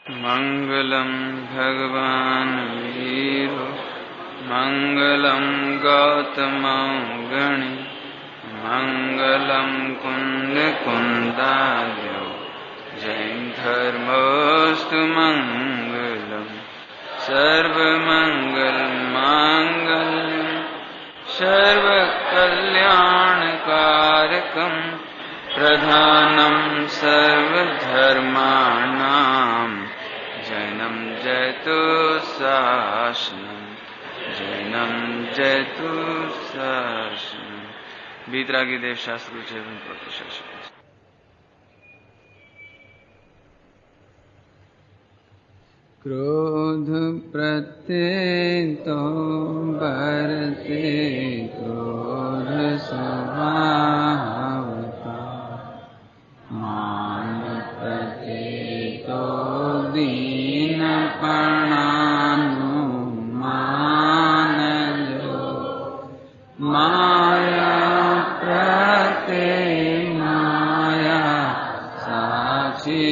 मंगलम भगवान वीरो मंगलम गौतमौगणि मंगलम कुंद कुंदाद्यो जैन धर्मोस्तु मंगलम सर्वमंगल मांगल्यम सर्वकल्याणकारकम प्रधानम सर्वधर्माणां जैनम जयतु शासनम जैनम जयतु शासनम। वीतरागी देव शास्त्र जीवन प्रतिशासन। क्रोध प्रत्येतो बरते क्रोध स्वभावता मान प्रत्येतो दीनपणानुमान जो माया प्रत्ये माया साक्षी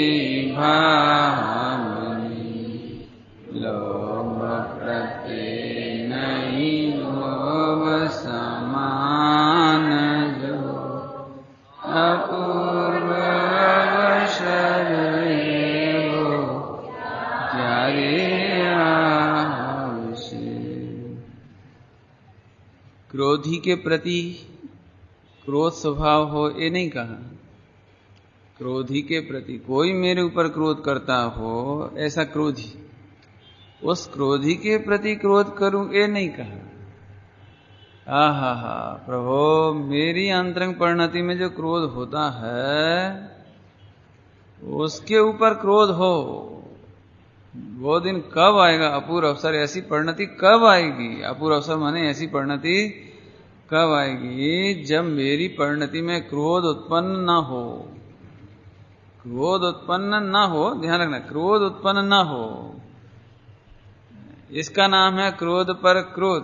क्रोधी के प्रति क्रोध स्वभाव हो, ये नहीं कहा। क्रोधी के प्रति कोई मेरे ऊपर क्रोध करता हो ऐसा क्रोधी, उस क्रोधी के प्रति क्रोध करूं ये नहीं कहा। आहा प्रभु, मेरी अंतरंग परिणति में जो क्रोध होता है उसके ऊपर क्रोध हो, वो दिन कब आएगा? अपूर्व अवसर, ऐसी परिणति कब आएगी? अपूर्व अवसर माने ऐसी परिणति कब आएगी? जब मेरी परिणति में क्रोध उत्पन्न न हो। क्रोध उत्पन्न न हो, ध्यान रखना, क्रोध उत्पन्न न हो, इसका नाम है क्रोध पर क्रोध।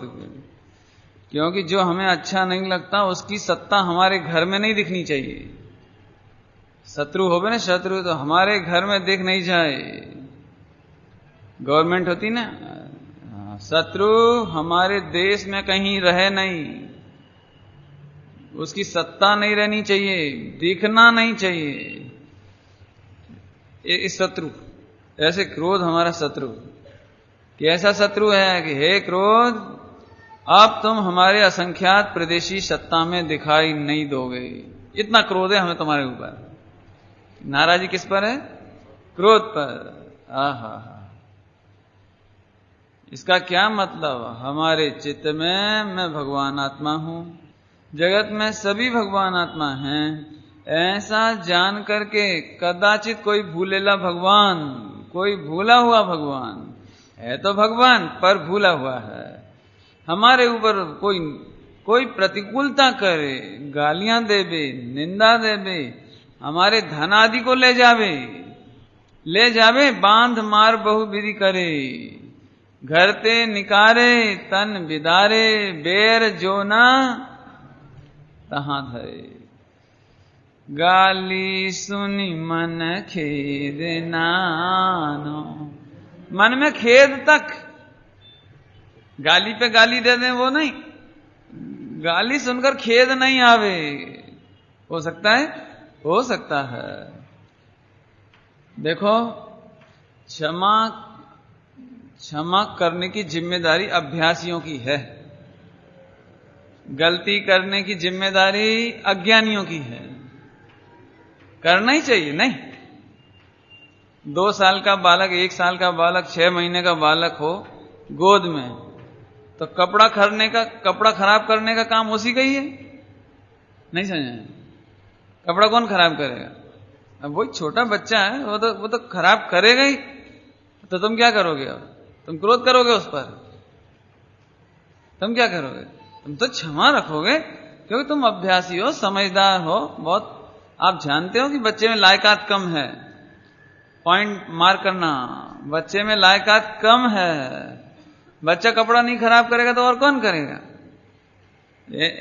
क्योंकि जो हमें अच्छा नहीं लगता उसकी सत्ता हमारे घर में नहीं दिखनी चाहिए। शत्रु हो गए ना, शत्रु तो हमारे घर में दिख नहीं जाए। गवर्नमेंट होती ना, शत्रु हमारे देश में कहीं रहे नहीं, उसकी सत्ता नहीं रहनी चाहिए, दिखना नहीं चाहिए। इस शत्रु, ऐसे क्रोध हमारा शत्रु। कि ऐसा शत्रु है कि हे क्रोध, अब तुम हमारे असंख्यात प्रदेशी सत्ता में दिखाई नहीं दोगे। इतना क्रोध है हमें तुम्हारे ऊपर। नाराजी किस पर है? क्रोध पर। आहा, इसका क्या मतलब? हमारे चित्त में मैं भगवान आत्मा हूं, जगत में सभी भगवान आत्मा हैं, ऐसा जान करके कदाचित कोई भूलेला भगवान, कोई भूला हुआ भगवान है तो भगवान पर भूला हुआ है। हमारे ऊपर कोई प्रतिकूलता करे, गालियां देवे, निंदा देवे, हमारे धन आदि को ले जावे, बांध मार बहुविधि करे, घर ते निकारे तन बिदारे, बेर जो ना तहां धरे। गाली सुनी मन खेद नानो, मन में खेद तक, गाली पे गाली दे दें वो नहीं, गाली सुनकर खेद नहीं आवे। हो सकता है? हो सकता है। देखो, क्षमा करने की जिम्मेदारी अभ्यासियों की है, गलती करने की जिम्मेदारी अज्ञानियों की है। करना ही चाहिए नहीं? 2 साल का बालक, 1 साल का बालक, 6 महीने का बालक हो गोद में, तो कपड़ा खराब करने का काम उसी का ही है। नहीं समझे? कपड़ा कौन खराब करेगा? अब वही छोटा बच्चा है, वो तो खराब करेगा ही। तो तुम क्या करोगे? अब तुम क्रोध करोगे उस पर? तुम क्या करोगे? तुम तो क्षमा रखोगे, क्योंकि तुम अभ्यासी हो, समझदार हो बहुत। आप जानते हो कि बच्चे में लायकात कम है। पॉइंट मार्क करना, बच्चे में लायकात कम है। बच्चा कपड़ा नहीं खराब करेगा तो और कौन करेगा?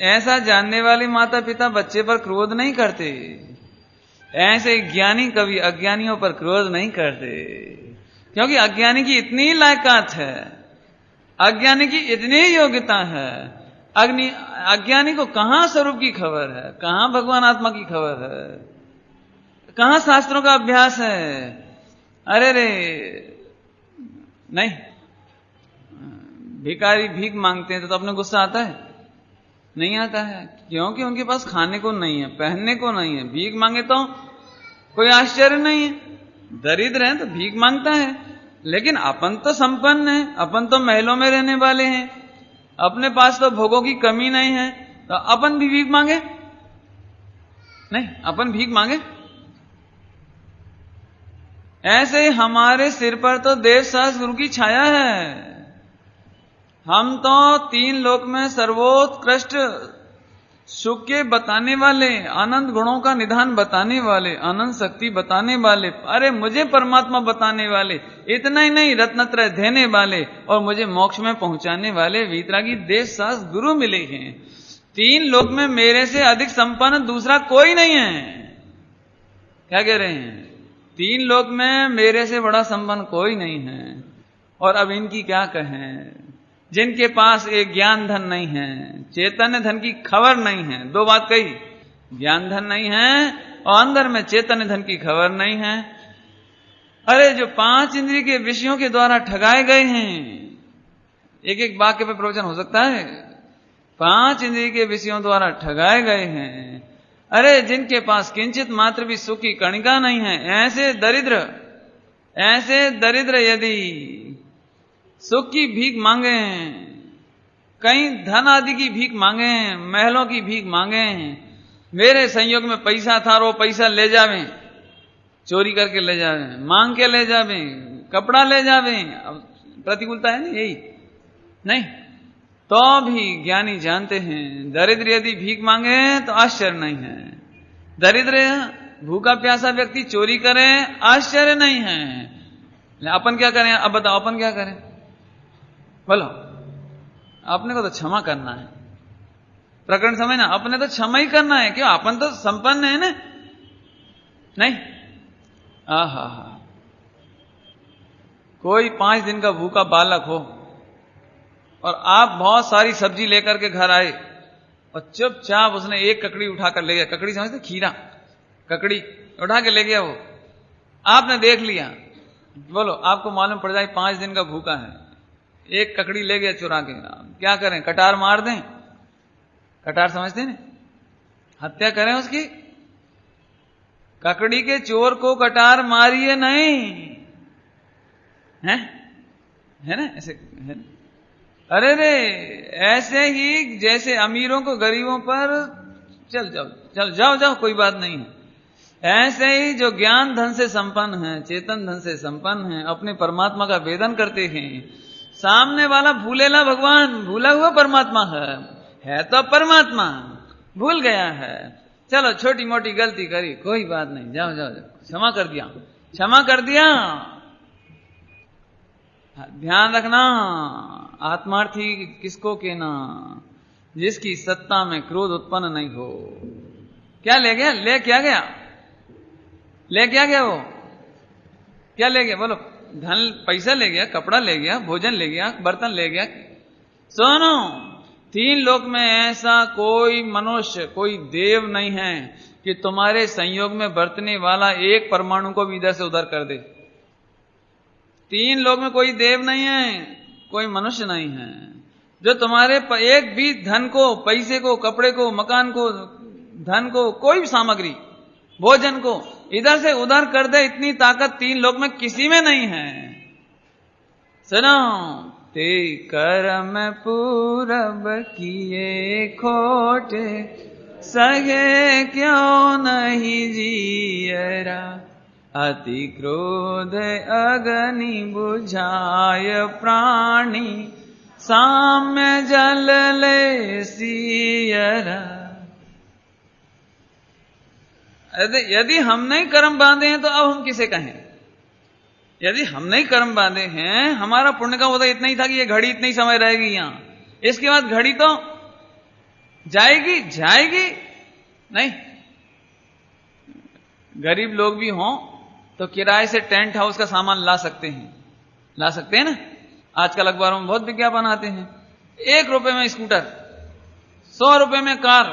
ऐसा जानने वाले माता पिता बच्चे पर क्रोध नहीं करते। ऐसे ज्ञानी कभी अज्ञानियों पर क्रोध नहीं करते। क्योंकि अज्ञानी की इतनी लायकात है, अज्ञानी की इतनी योग्यता है। अज्ञानी को कहां स्वरूप की खबर है, कहां भगवान आत्मा की खबर है, कहां शास्त्रों का अभ्यास है। अरे रे नहीं, भिखारी भीख मांगते हैं तो अपने गुस्सा आता है? नहीं आता है, क्योंकि उनके पास खाने को नहीं है, पहनने को नहीं है। भीख मांगे तो कोई आश्चर्य नहीं है, दरिद्र है तो भीख मांगता है। लेकिन अपन तो संपन्न है, अपन तो महलों में रहने वाले हैं, अपने पास तो भोगों की कमी नहीं है, तो अपन भी भीख मांगे? नहीं, अपन भीख मांगे? ऐसे ही हमारे सिर पर तो देव सहस्त्र गुरु की छाया है। हम तो 3 लोक में सर्वोत्कृष्ट सुख के बताने वाले, अनंत गुणों का निधान बताने वाले, अनंत शक्ति बताने वाले, अरे मुझे परमात्मा बताने वाले, इतना ही नहीं रत्नत्रय देने वाले और मुझे मोक्ष में पहुंचाने वाले वीतरागी देव सहस्त्र गुरु मिले हैं। 3 लोक में मेरे से अधिक संपन्न दूसरा कोई नहीं है। क्या कह रहे हैं? 3 लोक में मेरे से बड़ा संपन्न कोई नहीं है। और अब इनकी क्या कहें, जिनके पास एक ज्ञान धन नहीं है, चैतन्य धन की खबर नहीं है। 2 बात कही, ज्ञान धन नहीं है और अंदर में चैतन्य धन की खबर नहीं है। अरे जो 5 इंद्रिय के विषयों के द्वारा ठगाए गए हैं, एक एक वाक्य पे प्रवचन हो सकता है। 5 इंद्रिय के विषयों द्वारा ठगाए गए हैं, अरे जिनके पास किंचित मात्र भी सुख की कणिका नहीं है, ऐसे दरिद्र यदि सुख की भीख मांगे, कहीं धन आदि की भीख मांगे, महलों की भीख मांगे, मेरे संयोग में पैसा था वो पैसा ले जावे, चोरी करके ले जावे, मांग के ले जावे, कपड़ा ले जावे, प्रतिकूलता है ना यही? नहीं, तो भी ज्ञानी जानते हैं दरिद्र यदि भीख मांगे तो आश्चर्य नहीं है। दरिद्र भूखा प्यासा व्यक्ति चोरी करे, आश्चर्य नहीं है। अपन क्या करें? अब बताओ, अपन क्या करें? बोलो, अपने को तो क्षमा करना है। प्रकरण समझना, अपने तो क्षमा ही करना है। क्यों? अपन तो संपन्न है ना? नहीं? आहा, कोई 5 दिन का भूखा बालक हो और आप बहुत सारी सब्जी लेकर के घर आए और चुपचाप उसने एक ककड़ी उठाकर ले गया। ककड़ी समझते? खीरा, ककड़ी उठा के ले गया वो। आपने देख लिया, बोलो आपको मालूम पड़ जाए 5 दिन का भूखा है, एक ककड़ी ले गया चुरा के, क्या करें? कटार मार दें? कटार समझते हैं? हत्या करें उसकी? ककड़ी के चोर को कटार मारिए नहीं, है ना? ऐसे है ना? अरे रे, ऐसे ही जैसे अमीरों को गरीबों पर चल जाओ कोई बात नहीं है, ऐसे ही जो ज्ञान धन से संपन्न है, चेतन धन से संपन्न है, अपने परमात्मा का वेदन करते हैं। सामने वाला भूलेला भगवान, भूला हुआ परमात्मा है तो परमात्मा, भूल गया है। चलो छोटी मोटी गलती करी, कोई बात नहीं, जाओ क्षमा कर दिया। ध्यान रखना, आत्मार्थी किसको कहना? जिसकी सत्ता में क्रोध उत्पन्न नहीं हो। क्या ले गया? ले क्या गया वो? क्या ले गया? बोलो। धन पैसा ले गया, कपड़ा ले गया, भोजन ले गया, बर्तन ले गया। सुनो, 3 लोक में ऐसा कोई मनुष्य, कोई देव नहीं है कि तुम्हारे संयोग में बरतने वाला एक परमाणु को भी इधर से उधर कर दे। 3 लोक में कोई देव नहीं है, कोई मनुष्य नहीं है जो तुम्हारे एक भी धन को, पैसे को, कपड़े को, मकान को, धन को, कोई भी सामग्री, भोजन को इधर से उधर कर दे। इतनी ताकत 3 लोक में किसी में नहीं है। सुनो, ते कर्म पूरब किए खोटे, सगे क्यों नहीं जियरा, अति क्रोध अग्नि बुझाय प्राणी, साम्य जल ले सियरा। यदि हम नहीं कर्म बांधे हैं तो अब हम किसे कहें? यदि हम नहीं कर्म बांधे हैं, हमारा पुण्य का होता इतना ही था कि ये घड़ी इतनी समय रहेगी यहां, इसके बाद घड़ी तो जाएगी नहीं। गरीब लोग भी हों तो किराए से टेंट हाउस का सामान ला सकते हैं, ला सकते हैं ना। आजकल अखबारों में बहुत विज्ञापन आते हैं, 1 रुपए में स्कूटर, 100 रुपए में कार।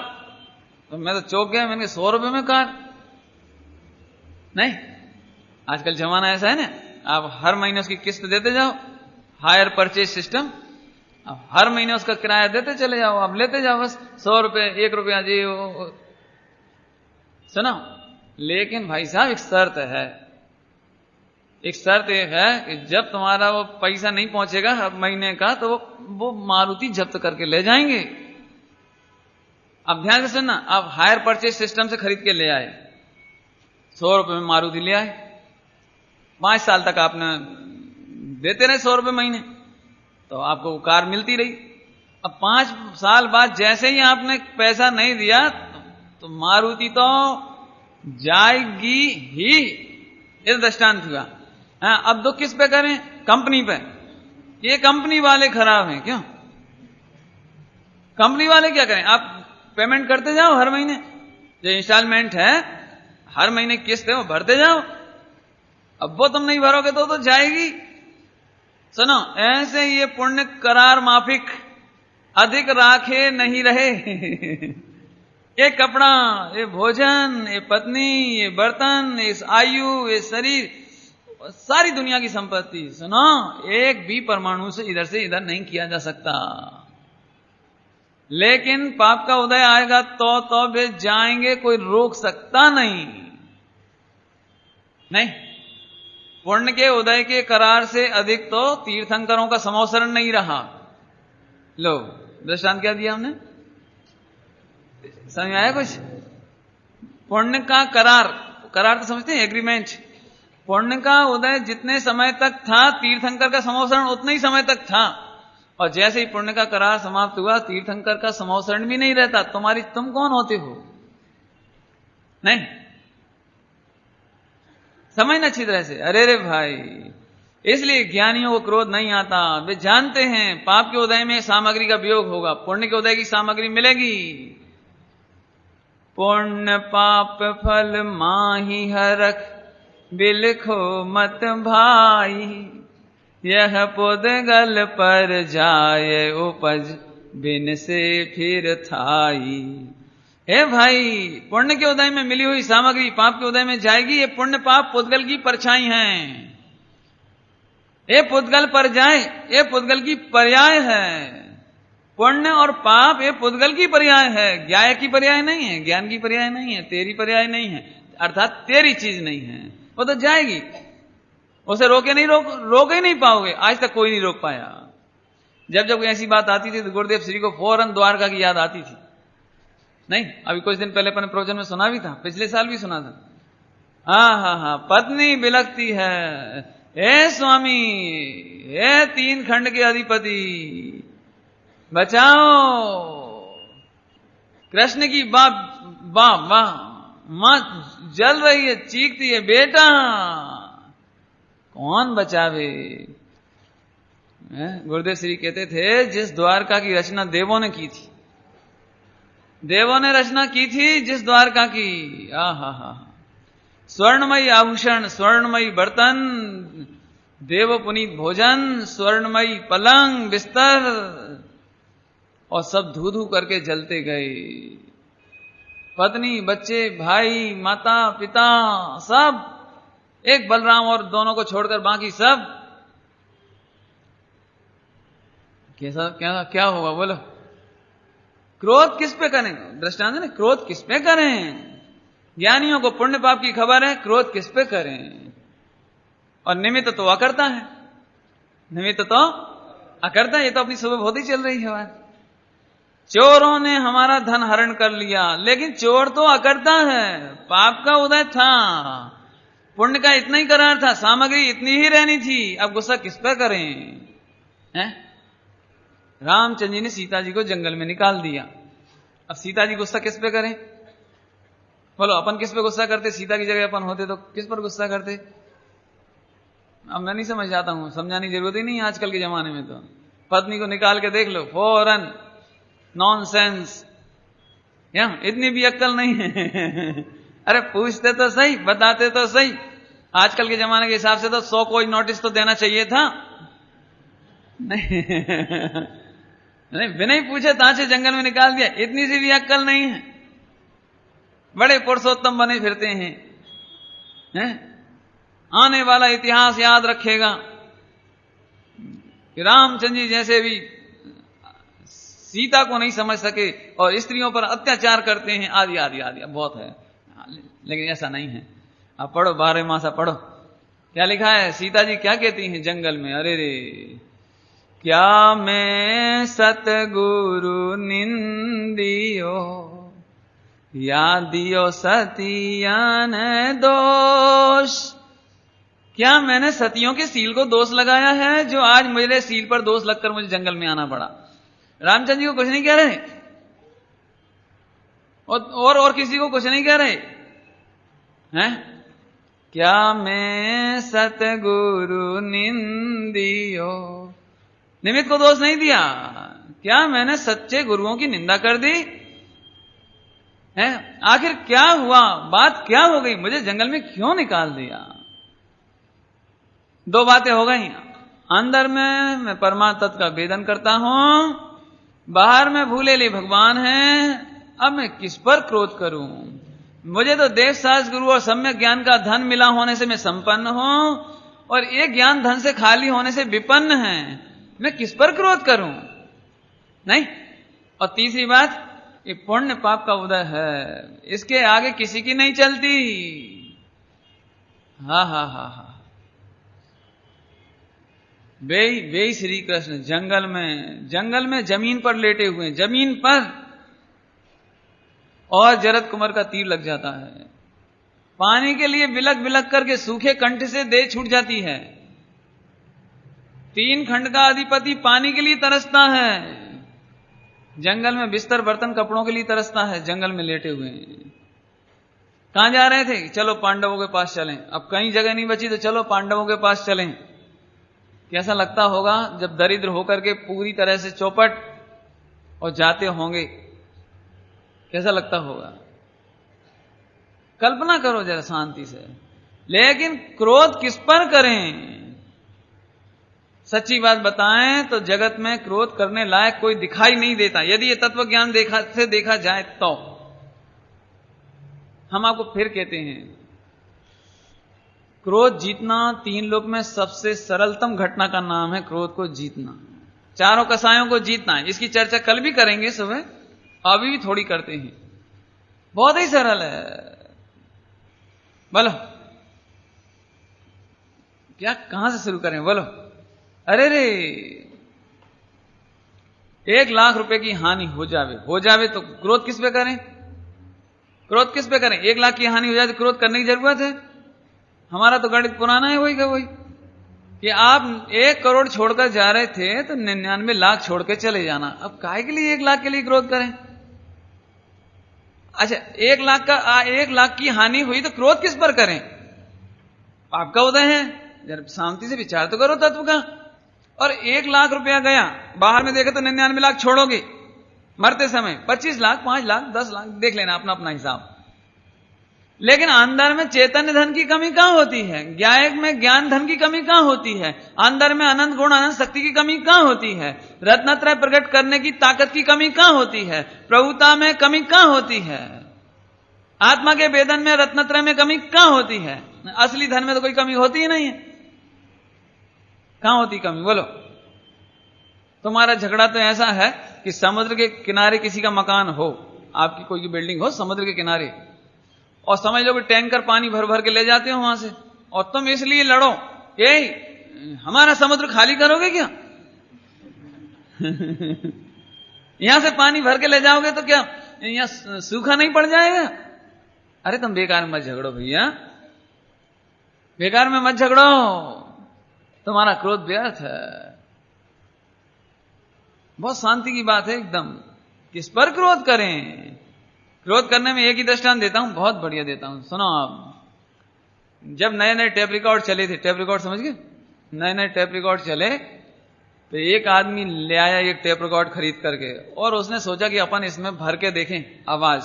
तो मैं तो चौंक गया, मैंने 100 रुपए में कार? नहीं, आजकल जमाना ऐसा है ना, आप हर महीने उसकी किस्त देते जाओ, हायर परचेज सिस्टम, आप हर महीने उसका किराया देते चले जाओ, आप लेते जाओ बस 100 रुपए, 1 रुपया जी वो। सुनो, लेकिन भाई साहब एक शर्त है, एक शर्त एक है कि जब तुम्हारा वो पैसा नहीं पहुंचेगा हर महीने का, तो वो मारुति जब्त करके ले जाएंगे। अब ध्यान से सुनना, आप हायर परचेज सिस्टम से खरीद के ले आए, 100 रुपए में मारुति ले आए, 5 साल तक आपने देते रहे 100 रुपए महीने, तो आपको वो कार मिलती रही। अब 5 साल बाद जैसे ही आपने पैसा नहीं दिया, तो मारुति तो जाएगी ही। ये दृष्टांत हुआ। अब दुख किस पे करें? कंपनी पे। ये कंपनी वाले खराब हैं। क्यों? कंपनी वाले क्या करें? आप पेमेंट करते जाओ हर महीने, जो इंस्टॉलमेंट है हर महीने किस्त है वो भरते जाओ। अब वो तुम नहीं भरोगे तो जाएगी। सुनो, ऐसे ये पुण्य करार माफिक अधिक राखे नहीं रहे। ये कपड़ा, ये भोजन, ये पत्नी, ये बर्तन, इस आयु, ये शरीर, सारी दुनिया की संपत्ति, सुनो, एक भी परमाणु से इधर नहीं किया जा सकता। लेकिन पाप का उदय आएगा तो वे जाएंगे, कोई रोक सकता नहीं। नहीं, पुण्य के उदय के करार से अधिक तो तीर्थंकरों का समोसरण नहीं रहा। लो, दृष्टांत क्या दिया हमने? समझ आया कुछ? पुण्य का करार, करार तो समझते हैं, एग्रीमेंट। पुण्य का उदय जितने समय तक था, तीर्थंकर का समोसरण उतने ही समय तक था। और जैसे ही पुण्य का करार समाप्त हुआ, तीर्थंकर का समोसरण भी नहीं रहता। तुम कौन होते हो? नहीं समझना अच्छी तरह से। अरे रे भाई, इसलिए ज्ञानियों को क्रोध नहीं आता। वे जानते हैं पाप के उदय में सामग्री का वियोग होगा, पुण्य के उदय की सामग्री मिलेगी। पुण्य पाप फल माही हरख, बिलखो मत भाई, यह पुद्गल पर जाए उपज, बिन से फिर थाई। हे भाई, पुण्य के उदय में मिली हुई सामग्री पाप के उदय में जाएगी। ये पुण्य पाप पुद्गल की परछाई हैं। ये पुद्गल पर जाए, ये पुद्गल की पर्याय है। पुण्य और पाप ये पुद्गल की पर्याय है, ज्ञाय की पर्याय नहीं है, ज्ञान की पर्याय नहीं है, तेरी पर्याय नहीं है, अर्थात तेरी चीज नहीं है। वो तो जाएगी, उसे रोके नहीं, रोक ही नहीं पाओगे। आज तक कोई नहीं रोक पाया। जब जब ऐसी बात आती थी तो गुरुदेव श्री को फौरन द्वारका की याद आती थी। नहीं, अभी कुछ दिन पहले अपने प्रवचन में सुना भी था, पिछले साल भी सुना था। हाँ, पत्नी बिलखती है, हे स्वामी, हे 3 खंड के अधिपति, बचाओ। कृष्ण की मां जल रही है, चीखती है, बेटा कौन बचावे? गुरुदेव श्री कहते थे, जिस द्वारका की रचना देवों ने की थी, देवों ने रचना की थी जिस द्वारका की, स्वर्णमयी आभूषण, स्वर्णमयी बर्तन, देव पुनीत भोजन, स्वर्णमयी पलंग बिस्तर, और सब धू धू करके जलते गए। पत्नी, बच्चे, भाई, माता, पिता, सब, एक बलराम और दोनों को छोड़कर बाकी सब। कैसा क्या होगा बोलो? क्रोध किस पे करें? दृष्टांत है, क्रोध किस पे करें? ज्ञानियों को पुण्य पाप की खबर है, क्रोध किस पे करें? और निमित्त तो अकर्ता है, निमित्त तो अकर्ता। ये तो अपनी सुबह बहुत ही चल रही है बात। चोरों ने हमारा धन हरण कर लिया, लेकिन चोर तो अकर्ता है। पाप का उदय था, पुण्य का इतना ही करार था, सामग्री इतनी ही रहनी थी। अब गुस्सा किस पे करें? रामचंद्र जी ने सीता जी को जंगल में निकाल दिया। अब सीता जी गुस्सा किस पे करें? बोलो, अपन किस पे गुस्सा करते? सीता की जगह अपन होते तो किस पर गुस्सा करते? अब मैं नहीं समझ जाता हूं, समझाने की जरूरत ही नहीं आजकल के जमाने में। तो पत्नी को निकाल के देख लो, फौरन नॉनसेंस, इतनी भी अक्ल नहीं है। अरे पूछते तो सही, बताते तो सही। आजकल के जमाने के हिसाब से तो 100 कोई नोटिस तो देना चाहिए था, नहीं नहीं, बिना ही पूछे तांचे जंगल में निकाल दिया, इतनी सी भी अक्ल नहीं है। बड़े पुरुषोत्तम बने फिरते हैं? आने वाला इतिहास याद रखेगा कि रामचंद्र जी जैसे भी सीता को नहीं समझ सके और स्त्रियों पर अत्याचार करते हैं, आदि आदि आदि, बहुत है। लेकिन ऐसा नहीं है। आप पढ़ो, 12 मासा पढ़ो, क्या लिखा है। सीता जी क्या कहती हैं जंगल में, अरे रे क्या मैं सतगुरु निंदियो, या दियो सतियान दोष। क्या मैंने सतियों के सील को दोष लगाया है, जो आज मेरे सील पर दोष लगकर मुझे जंगल में आना पड़ा। रामचंद्र जी को कुछ नहीं कह रहे और किसी को कुछ नहीं कह रहे हैं। क्या मैं सतगुरु निंदियो, निमित्त को दोष नहीं दिया। क्या मैंने सच्चे गुरुओं की निंदा कर दी है? आखिर क्या हुआ, बात क्या हो गई, मुझे जंगल में क्यों निकाल दिया। 2 बातें हो गई। अंदर में मैं परमात्मा तत्व का वेदन करता हूं, बाहर में भूले ले भगवान हैं। अब मैं किस पर क्रोध करूं। मुझे तो देव शास्त्र गुरु और सम्यक ज्ञान का धन मिला होने से मैं संपन्न हूं, और एक ज्ञान धन से खाली होने से विपन्न है। मैं किस पर क्रोध करूं। नहीं। और तीसरी बात, ये पुण्य पाप का उदय है, इसके आगे किसी की नहीं चलती। हा हा हा हा। वे श्री कृष्ण जंगल में जमीन पर लेटे हुए, जमीन पर, और जरद कुमार का तीर लग जाता है। पानी के लिए बिलक बिलक करके सूखे कंठ से देह छूट जाती है। 3 खंड का अधिपति पानी के लिए तरसता है, जंगल में बिस्तर बर्तन कपड़ों के लिए तरसता है। जंगल में लेटे हुए कहां जा रहे थे, चलो पांडवों के पास चलें। अब कहीं जगह नहीं बची तो चलो पांडवों के पास चलें। कैसा लगता होगा जब दरिद्र होकर के पूरी तरह से चौपट और जाते होंगे, कैसा लगता होगा। कल्पना करो जरा शांति से। लेकिन क्रोध किस पर करें। सच्ची बात बताएं तो जगत में क्रोध करने लायक कोई दिखाई नहीं देता, यदि ये तत्व ज्ञान से देखा जाए तो। हम आपको फिर कहते हैं, क्रोध जीतना 3 लोक में सबसे सरलतम घटना का नाम है। क्रोध को जीतना, 4 कसायों को जीतना। इसकी चर्चा कल भी करेंगे सुबह, अभी भी थोड़ी करते हैं। बहुत ही सरल है। बोलो क्या, कहां से शुरू करें, बोलो। अरे रे 1 लाख रुपए की हानि हो जावे तो क्रोध किस पे करें। क्रोध किस पे करें। 1 लाख की हानि हो जाए तो क्रोध करने की जरूरत है। हमारा तो गणित पुराना है, वही का वही कि आप 1 करोड़ छोड़कर जा रहे थे तो 99 लाख छोड़ के चले जाना। अब काहे के लिए 1 लाख के लिए क्रोध करें। अच्छा 1 लाख की हानि हुई तो क्रोध किस पर करें। पाप का उदय है, जरा शांति से विचार तो करो तत्व का। और 1 लाख रुपया गया, बाहर में देखे तो 99 लाख छोड़ोगे मरते समय, 25 लाख, 5 लाख, 10 लाख, देख लेना अपना अपना हिसाब। लेकिन अंदर में चैतन्य धन की कमी कहां होती है, ज्ञायक में ज्ञान धन की कमी कहां होती है, अंदर में अनंत गुण अनंत शक्ति की कमी कहां होती है, रत्नत्रय प्रकट करने की ताकत की कमी कहां होती है, प्रभुता में कमी कहां होती है, आत्मा के वेदन में रत्नत्रय में कमी कहां होती है। असली धन में तो कोई कमी होती ही नहीं है। कहां होती कमी, बोलो। तुम्हारा झगड़ा तो ऐसा है कि समुद्र के किनारे किसी का मकान हो, आपकी कोई की बिल्डिंग हो समुद्र के किनारे, और समझ लो कि टैंकर पानी भर भर के ले जाते हो वहां से, और तुम इसलिए लड़ो, यही हमारा समुद्र खाली करोगे क्या। यहां से पानी भर के ले जाओगे तो क्या यहां सूखा नहीं पड़ जाएगा। अरे तुम बेकार में मत झगड़ो भैया, बेकार में मत झगड़ो, तुम्हारा क्रोध व्यर्थ है। बहुत शांति की बात है एकदम। किस पर क्रोध करें। क्रोध करने में एक ही दृष्टांत देता हूं, बहुत बढ़िया देता हूं, सुनो आप। जब नए नए टेप रिकॉर्ड चले थे, टेप रिकॉर्ड समझ गए, नए नए टेप रिकॉर्ड चले तो एक आदमी ले आया एक टेप रिकॉर्ड खरीद करके, और उसने सोचा कि अपन इसमें भर के देखें आवाज।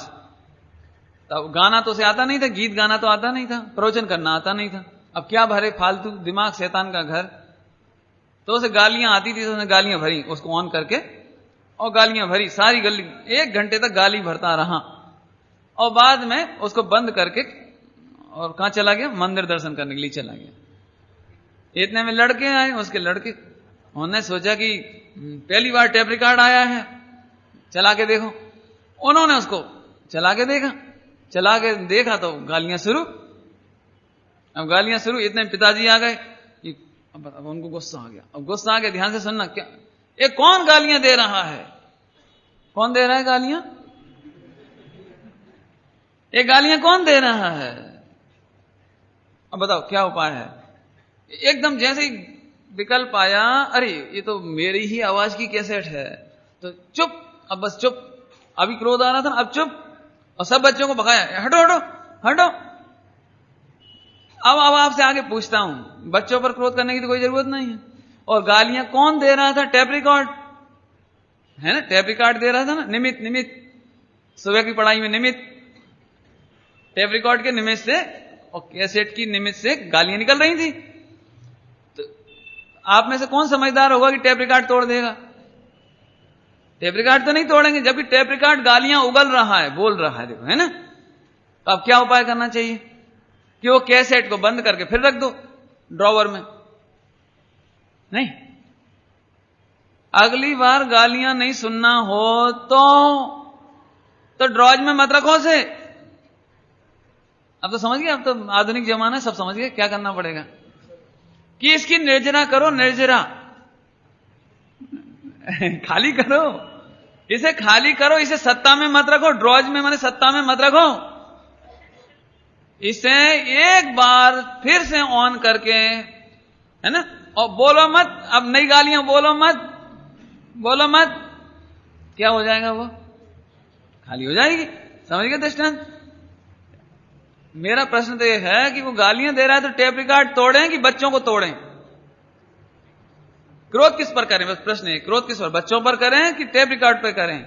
तब गाना तो उसे आता नहीं था, गीत गाना तो आता नहीं था, प्रवचन करना आता नहीं था। अब क्या भरे, फालतू दिमाग शैतान का घर। तो उसे गालियां आती थी, तो उसने गालियां भरी, उसको ऑन करके और गालियां भरी, सारी गली 1 घंटे तक गाली भरता रहा और बाद में उसको बंद करके और कहां चला गया, मंदिर दर्शन करने के लिए चला गया। इतने में लड़के आए, उसके लड़के, उन्होंने सोचा कि पहली बार टेप रिकॉर्ड आया है, चला के देखो। उन्होंने उसको चला के देखा, चला के देखा तो गालियां शुरू। अब गालियां शुरू, इतने पिताजी आ गए, अब उनको गुस्सा आ गया। अब गुस्सा आ गया, ध्यान से सुनना, क्या ये कौन गालियां दे रहा है, कौन दे रहा है गालियां, ये गालियां कौन दे रहा है, अब बताओ क्या उपाय है। एकदम जैसे ही विकल्प आया, अरे ये तो मेरी ही आवाज की कैसेट है, तो चुप, अब बस चुप, अभी क्रोध आ रहा था, अब चुप, और सब बच्चों को भगाया, हटो हटो हटो। अब आपसे आगे पूछता हूं, बच्चों पर क्रोध करने की तो कोई जरूरत नहीं है। और गालियां कौन दे रहा था, टेप रिकॉर्ड है ना, टेप रिकॉर्ड दे रहा था ना, निमित सुबह की पढ़ाई में निमित, टेप रिकॉर्ड के निमित से और कैसेट की निमित से गालियां निकल रही थी। तो आप में से कौन समझदार होगा कि टेप रिकॉर्ड तोड़ देगा, टेप रिकॉर्ड तो नहीं तोड़ेंगे, जबकि टेप रिकॉर्ड गालियां उगल रहा है, बोल रहा है, देखो है ना। तो अब क्या उपाय करना चाहिए कि वो कैसेट को बंद करके फिर रख दो ड्रॉवर में, नहीं, अगली बार गालियां नहीं सुनना हो तो ड्रॉज में मत रखो उसे। अब तो समझ गए, अब तो आधुनिक जमाना है, सब समझ गए क्या करना पड़ेगा कि इसकी निर्जरा करो, निर्जरा खाली करो, इसे खाली करो, इसे सत्ता में मत रखो, ड्रॉज में माने सत्ता में मत रखो, इसे एक बार फिर से ऑन करके, है ना, और बोलो मत, अब नई गालियां बोलो मत, बोलो मत, क्या हो जाएगा, वो खाली हो जाएगी। समझ गए दृष्टांत। मेरा प्रश्न तो यह है कि वो गालियां दे रहा है तो टेप रिकॉर्ड तोड़ें कि बच्चों को तोड़ें, क्रोध किस पर करें, बस प्रश्न है, क्रोध किस पर, बच्चों पर करें कि टेप रिकॉर्ड पर करें,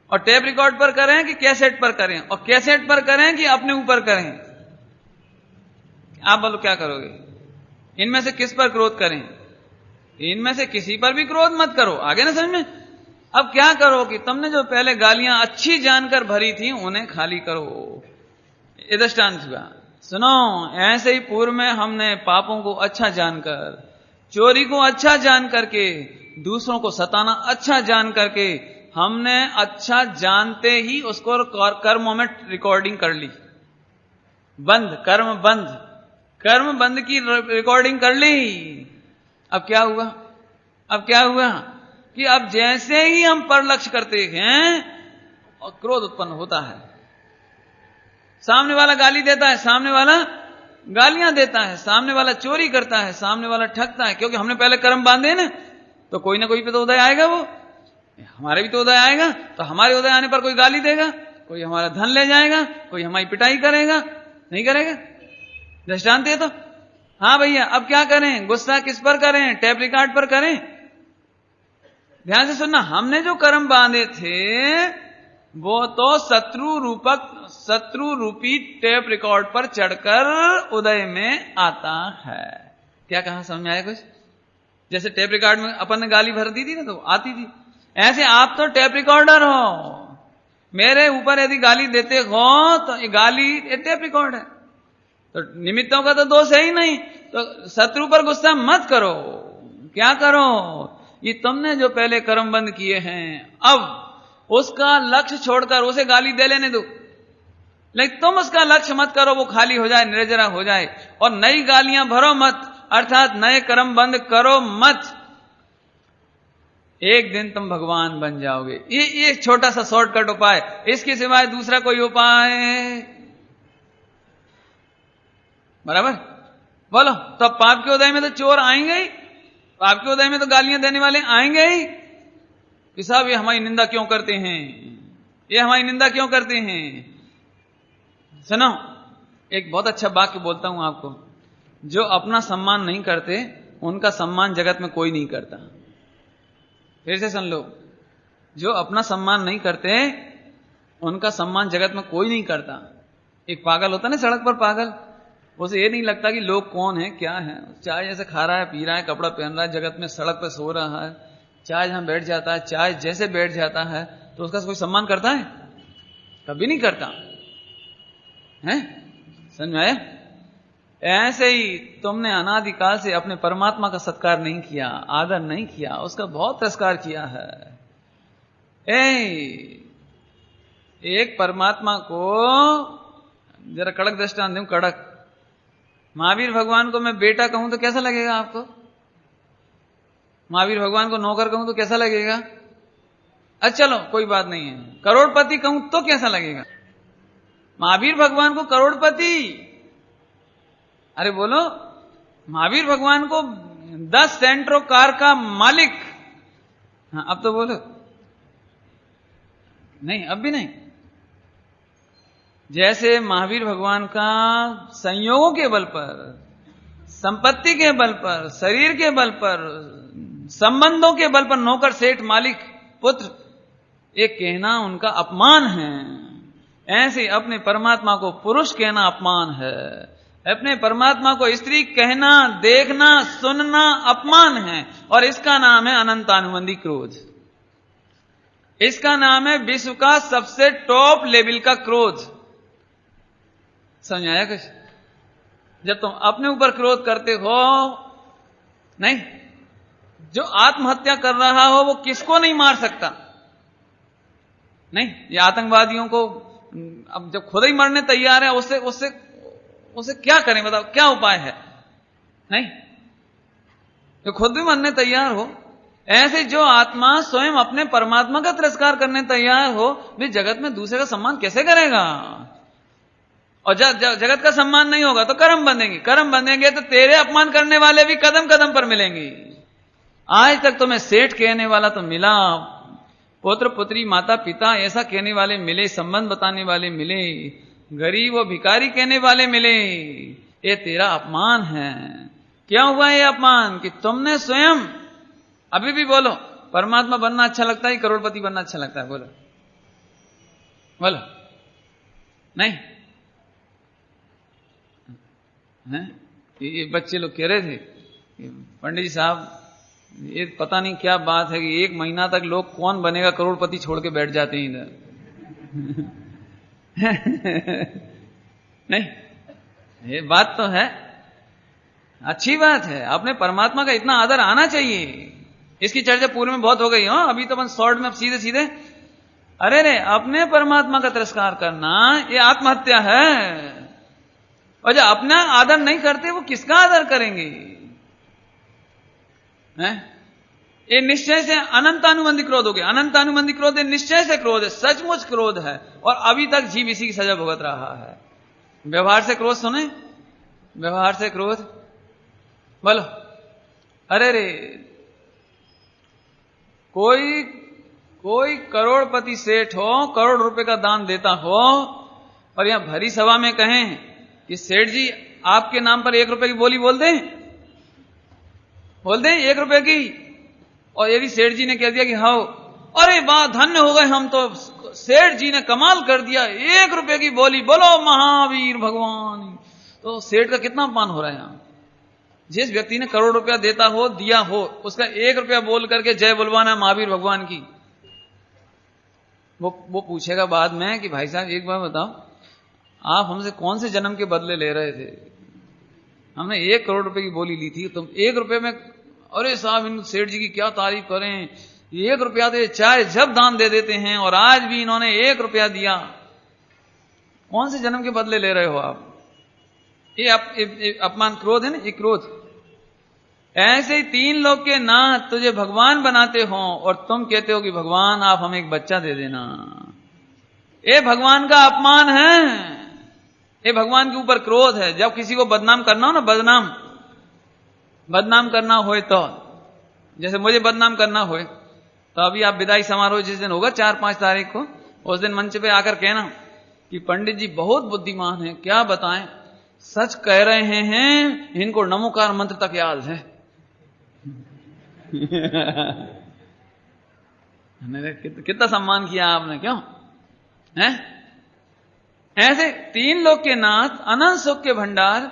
और टेप रिकॉर्ड पर करें कि कैसेट पर करें, और कैसेट पर करें कि अपने ऊपर करें, आप बोलो क्या करोगे, इनमें से किस पर क्रोध करें, इनमें से किसी पर भी क्रोध मत करो, आगे ना समझ में। अब क्या करो कि तुमने जो पहले गालियां अच्छी जानकर भरी थी उन्हें खाली करो, ये दृष्टांत हुआ। सुनो, ऐसे ही पूर्व में हमने पापों को अच्छा जानकर, चोरी को अच्छा जान करके, दूसरों को सताना अच्छा जान करके, हमने अच्छा जानते ही उसको कर्मों में रिकॉर्डिंग कर ली, बंद, कर्म बंद की रिकॉर्डिंग कर ली। अब क्या हुआ, अब क्या हुआ कि अब जैसे ही हम पर लक्ष्य करते हैं और क्रोध उत्पन्न होता है, सामने वाला गाली देता है, सामने वाला गालियां देता है, सामने वाला चोरी करता है, सामने वाला ठगता है, क्योंकि हमने पहले कर्म बांधे ना, तो कोई ना कोई पे तो उदय आएगा, वो हमारे भी तो उदय आएगा, तो हमारे उदय आने पर कोई गाली देगा, कोई हमारा धन ले जाएगा, कोई हमारी पिटाई करेगा, नहीं करेगा, दृष्टांत है तो। हाँ भैया, अब क्या करें, गुस्सा किस पर करें, टेप रिकॉर्ड पर करें। ध्यान से सुनना, हमने जो कर्म बांधे थे वो तो शत्रु रूपी टेप रिकॉर्ड पर चढ़कर उदय में आता है। क्या कहा, समझ में आया कुछ? जैसे टेप रिकॉर्ड में अपन ने गाली भर दी थी ना, तो आती थी, ऐसे आप तो टेप रिकॉर्डर हो, मेरे ऊपर यदि गाली देते हो तो ये गाली ये टेप रिकॉर्ड है, तो निमित्तों का तो दोष है ही नहीं, तो शत्रु पर गुस्सा मत करो। क्या करो, ये तुमने जो पहले कर्म बंद किए हैं, अब उसका लक्ष्य छोड़कर उसे गाली दे लेने दो, लेकिन तुम उसका लक्ष्य मत करो, वो खाली हो जाए, निर्जरा हो जाए, और नई गालियां भरो मत, अर्थात नए कर्म बंद करो मत। एक दिन तुम भगवान बन जाओगे। ये छोटा सा शॉर्टकट उपाय, इसके सिवाय दूसरा कोई उपाय बराबर बोलो। तो पाप के उदय में तो चोर आएंगे ही, पाप के उदय में तो गालियां देने वाले आएंगे ही कि साहब ये हमारी निंदा क्यों करते हैं, ये हमारी निंदा क्यों करते हैं। सुनो, एक बहुत अच्छा वाक्य बोलता हूं आपको, जो अपना सम्मान नहीं करते उनका सम्मान जगत में कोई नहीं करता। फिर से सुन लो, जो अपना सम्मान नहीं करते उनका सम्मान जगत में कोई नहीं करता। एक पागल होता ना सड़क पर, पागल उसे ये नहीं लगता कि लोग कौन है, क्या है। चाय जैसे खा रहा है, पी रहा है, कपड़ा पहन रहा है, जगत में सड़क पर सो रहा है, चाय जहां बैठ जाता है, चाय जैसे बैठ जाता है, तो उसका कोई सम्मान करता है? कभी नहीं करता है। समझ में आया? ऐसे ही तुमने अनादिकाल से अपने परमात्मा का सत्कार नहीं किया, आदर नहीं किया, उसका बहुत तिरस्कार किया है। एक परमात्मा को जरा कड़क दृष्टांत दूं, कड़क। महावीर भगवान को मैं बेटा कहूं तो कैसा लगेगा आपको? महावीर भगवान को नौकर कहूं तो कैसा लगेगा? अच्छा चलो कोई बात नहीं है। करोड़पति कहूं तो कैसा लगेगा? महावीर भगवान को करोड़पति, अरे बोलो, महावीर भगवान को 10 सेंट्रो कार का मालिक। हाँ अब तो बोलो। नहीं, अब भी नहीं। जैसे महावीर भगवान का संयोगों के बल पर, संपत्ति के बल पर, शरीर के बल पर, संबंधों के बल पर नौकर, सेठ, मालिक, पुत्र, ये कहना उनका अपमान है। ऐसे अपने परमात्मा को पुरुष कहना अपमान है। अपने परमात्मा को स्त्री कहना, देखना, सुनना अपमान है। और इसका नाम है अनंतानुबंधी क्रोध। इसका नाम है विश्व का सबसे टॉप लेवल का क्रोध। समझ आया कुछ? जब तुम अपने ऊपर क्रोध करते हो, नहीं, जो आत्महत्या कर रहा हो वो किसको नहीं मार सकता? नहीं, ये आतंकवादियों को अब जब खुद ही मरने तैयार है, उससे उससे उसे क्या करें? बताओ क्या उपाय है? नहीं, जो खुद भी मरने तैयार हो, ऐसे जो आत्मा स्वयं अपने परमात्मा का तिरस्कार करने तैयार हो, वे जगत में दूसरे का सम्मान कैसे करेगा? और जगत का सम्मान नहीं होगा तो कर्म बंधेंगे, कर्म बंधेंगे तो तेरे अपमान करने वाले भी कदम कदम पर मिलेंगे। आज तक तुम्हें सेठ कहने वाला तो मिला, पुत्र पुत्री माता पिता ऐसा कहने वाले मिले, संबंध बताने वाले मिले, गरीब और भिखारी कहने वाले मिले। ये तेरा अपमान है। क्या हुआ ये अपमान? कि तुमने स्वयं, अभी भी बोलो, परमात्मा बनना अच्छा लगता है, करोड़पति बनना अच्छा लगता है? बोलो बोलो। नहीं है? ये बच्चे लोग कह रहे थे, पंडित जी साहब ये पता नहीं क्या बात है कि 1 महीना तक लोग कौन बनेगा करोड़पति छोड़ के बैठ जाते हैं इधर। नहीं, ये बात तो है, अच्छी बात है। अपने परमात्मा का इतना आदर आना चाहिए। इसकी चर्चा पूर्व में बहुत हो गई हो, अभी तो अपन शॉर्ट में सीधे सीधे। अरे रे, अपने परमात्मा का तिरस्कार करना ये आत्महत्या है। और जो अपना आदर नहीं करते वो किसका आदर करेंगे? हैं? ये निश्चय से अनंतानुबंधी क्रोध हो गया। अनंतानुबंधी क्रोध निश्चय से क्रोध है, सचमुच क्रोध है। और अभी तक जीव इसी की सजा भुगत रहा है। व्यवहार से क्रोध सुने, व्यवहार से क्रोध बोलो। अरे रे, कोई करोड़पति सेठ हो, करोड़ रुपए का दान देता हो, और यहां भरी सभा में कहें कि सेठ जी आपके नाम पर 1 रुपए की बोली बोल दें 1 रुपए की। और यदि सेठ जी ने कह दिया कि हाँ, अरे वाह धन्य हो गए हम तो, सेठ जी ने कमाल कर दिया, 1 रुपए की बोली, बोलो महावीर भगवान, तो सेठ का कितना अपमान हो रहा है यहां। जिस व्यक्ति ने करोड़ रुपया देता हो, दिया हो, उसका 1 रुपया बोल करके जय बुलवाना महावीर भगवान की, वो पूछेगा बाद में कि भाई साहब एक बार बताओ, आप हमसे कौन से जन्म के बदले ले रहे थे? हमने 1 करोड़ रुपए की बोली ली थी, तुम 1 रुपए में, अरे साहब इन सेठ जी की क्या तारीफ करें, 1 रुपया दे, चाहे जब दान दे देते हैं, और आज भी इन्होंने 1 रुपया दिया। कौन से जन्म के बदले ले रहे हो आप? ये अपमान क्रोध है ना, ये क्रोध। ऐसे ही 3 लोग के नाथ तुझे भगवान बनाते हो, और तुम कहते हो कि भगवान आप हमें एक बच्चा दे देना। ये भगवान का अपमान है, ये भगवान के ऊपर क्रोध है। जब किसी को बदनाम करना हो ना, बदनाम करना हो, तो जैसे मुझे बदनाम करना हो, तो अभी आप विदाई समारोह जिस दिन होगा 4-5 तारीख को, उस दिन मंच पे आकर कहना कि पंडित जी बहुत बुद्धिमान है, क्या बताएं, सच कह रहे हैं, इनको नमोकार मंत्र तक याद है। कितना सम्मान किया आपने, क्यों है? ऐसे 3 लोग के नाथ, अनंत सुख के भंडार,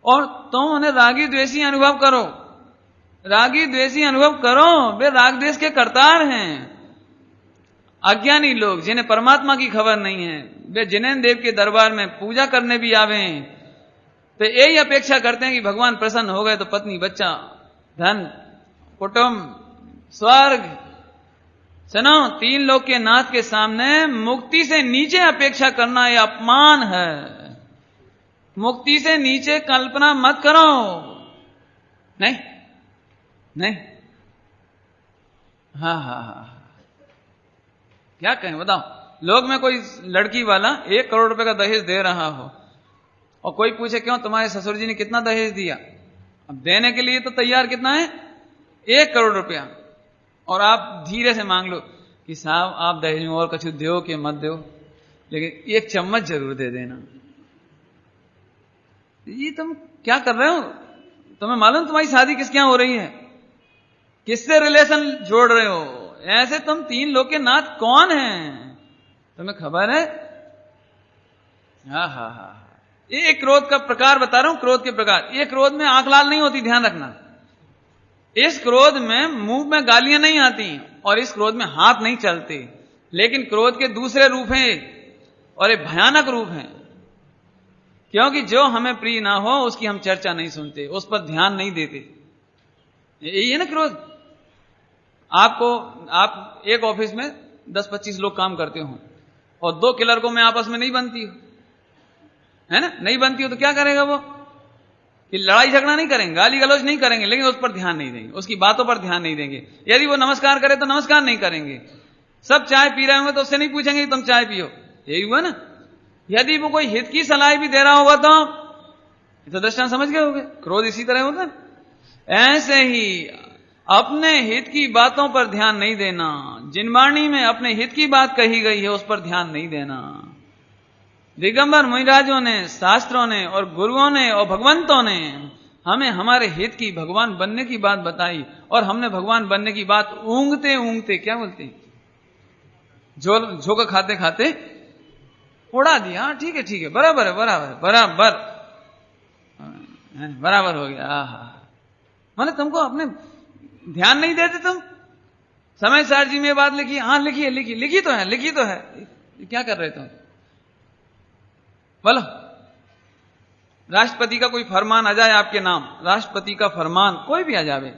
और तुम उन्हें रागी द्वेषी अनुभव करो। रागी द्वेषी अनुभव करो, वे राग द्वेष के करतार हैं। अज्ञानी लोग जिन्हें परमात्मा की खबर नहीं है, वे जिनेन्द्र देव के दरबार में पूजा करने भी आवे तो यही अपेक्षा करते हैं कि भगवान प्रसन्न हो गए तो पत्नी, बच्चा, धन, कुटुंब, स्वर्ग। सुनो, 3 लोक के नाथ के सामने मुक्ति से नीचे अपेक्षा करना यह अपमान है। मुक्ति से नीचे कल्पना मत करो। नहीं नहीं, हाँ हाँ हाँ, क्या कहें बताओ। लोग में कोई लड़की वाला 1 करोड़ रुपए का दहेज दे रहा हो और कोई पूछे क्यों तुम्हारे ससुर जी ने कितना दहेज दिया, अब देने के लिए तो तैयार कितना है, 1 करोड़ रुपया, और आप धीरे से मांग लो कि साहब आप दहेज में और कुछ दो कि मत दो, लेकिन 1 चम्मच जरूर दे देना। ये तुम क्या कर रहे हो? तुम्हें मालूम तुम्हारी शादी किसके यहां हो रही है, किससे रिलेशन जोड़ रहे हो? ऐसे तुम 3 लोक के नाथ कौन हैं, तुम्हें खबर है? हाँ हाँ हाँ, ये क्रोध का प्रकार बता रहा हूं, क्रोध के प्रकार। ये क्रोध में आंख लाल नहीं होती, ध्यान रखना। इस क्रोध में मुंह में गालियां नहीं आती और इस क्रोध में हाथ नहीं चलते, लेकिन क्रोध के दूसरे रूप हैं और ये भयानक रूप हैं। क्योंकि जो हमें प्रिय ना हो उसकी हम चर्चा नहीं सुनते, उस पर ध्यान नहीं देते। यही है ना क्रोध। आप एक ऑफिस में 10-25 लोग काम करते हो और 2 क्लर्कों में आपस में नहीं बनती हो, है ना, नहीं बनती हो तो क्या करेगा वो, कि लड़ाई झगड़ा नहीं करेंगे, गाली गलौज नहीं करेंगे, लेकिन उस पर ध्यान नहीं देंगे, उसकी बातों पर ध्यान नहीं देंगे। यदि वो नमस्कार करे तो नमस्कार नहीं करेंगे। सब चाय पी रहे होंगे तो उससे नहीं पूछेंगे कि तुम चाय पियो, यही हुआ ना। यदि वो कोई हित की सलाह भी दे रहा होगा तो दृष्टांत समझ गए होंगे, क्रोध इसी तरह होता है। ऐसे ही अपने हित की बातों पर ध्यान नहीं देना, जिन वाणी में अपने हित की बात कही गई है उस पर ध्यान नहीं देना। दिगंबर मुनिराजों ने, शास्त्रों ने और गुरुओं ने और भगवंतों ने हमें हमारे हित की, भगवान बनने की बात बताई और हमने भगवान बनने की बात ऊंघते ऊंघते, क्या बोलते हैं, झोंका खाते खाते उड़ा दिया। हाँ ठीक है, बराबर है, बराबर हो गया। माने तुमको अपने ध्यान नहीं देते तुम। समय सार जी में बात लिखी, हाँ लिखी तो है, क्या कर रहे तुम? बोलो, राष्ट्रपति का कोई फरमान आ जाए आपके नाम, राष्ट्रपति का फरमान कोई भी आ जावे,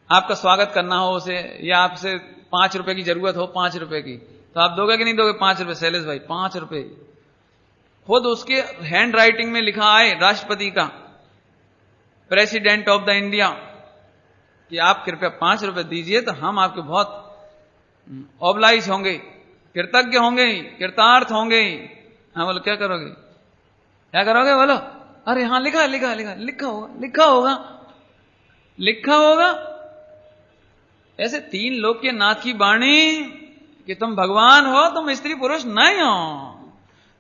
आपका स्वागत करना हो उसे, या आपसे 5 रुपए की जरूरत हो, 5 रुपए की, तो आप दोगे कि नहीं दोगे? 5 रुपए, शैलेश भाई 5 रुपए। खुद उसके हैंड राइटिंग में लिखा आए राष्ट्रपति का, प्रेसिडेंट ऑफ द इंडिया, कि आप कृपया 5 रुपए दीजिए तो हम आपके बहुत ऑब्लाइज होंगे, कृतज्ञ होंगे, कृतार्थ होंगे। हाँ बोलो, क्या करोगे बोलो? अरे हाँ लिखा होगा। ऐसे 3 लोक के नाथ की वाणी कि तुम भगवान हो, तुम स्त्री पुरुष नहीं हो,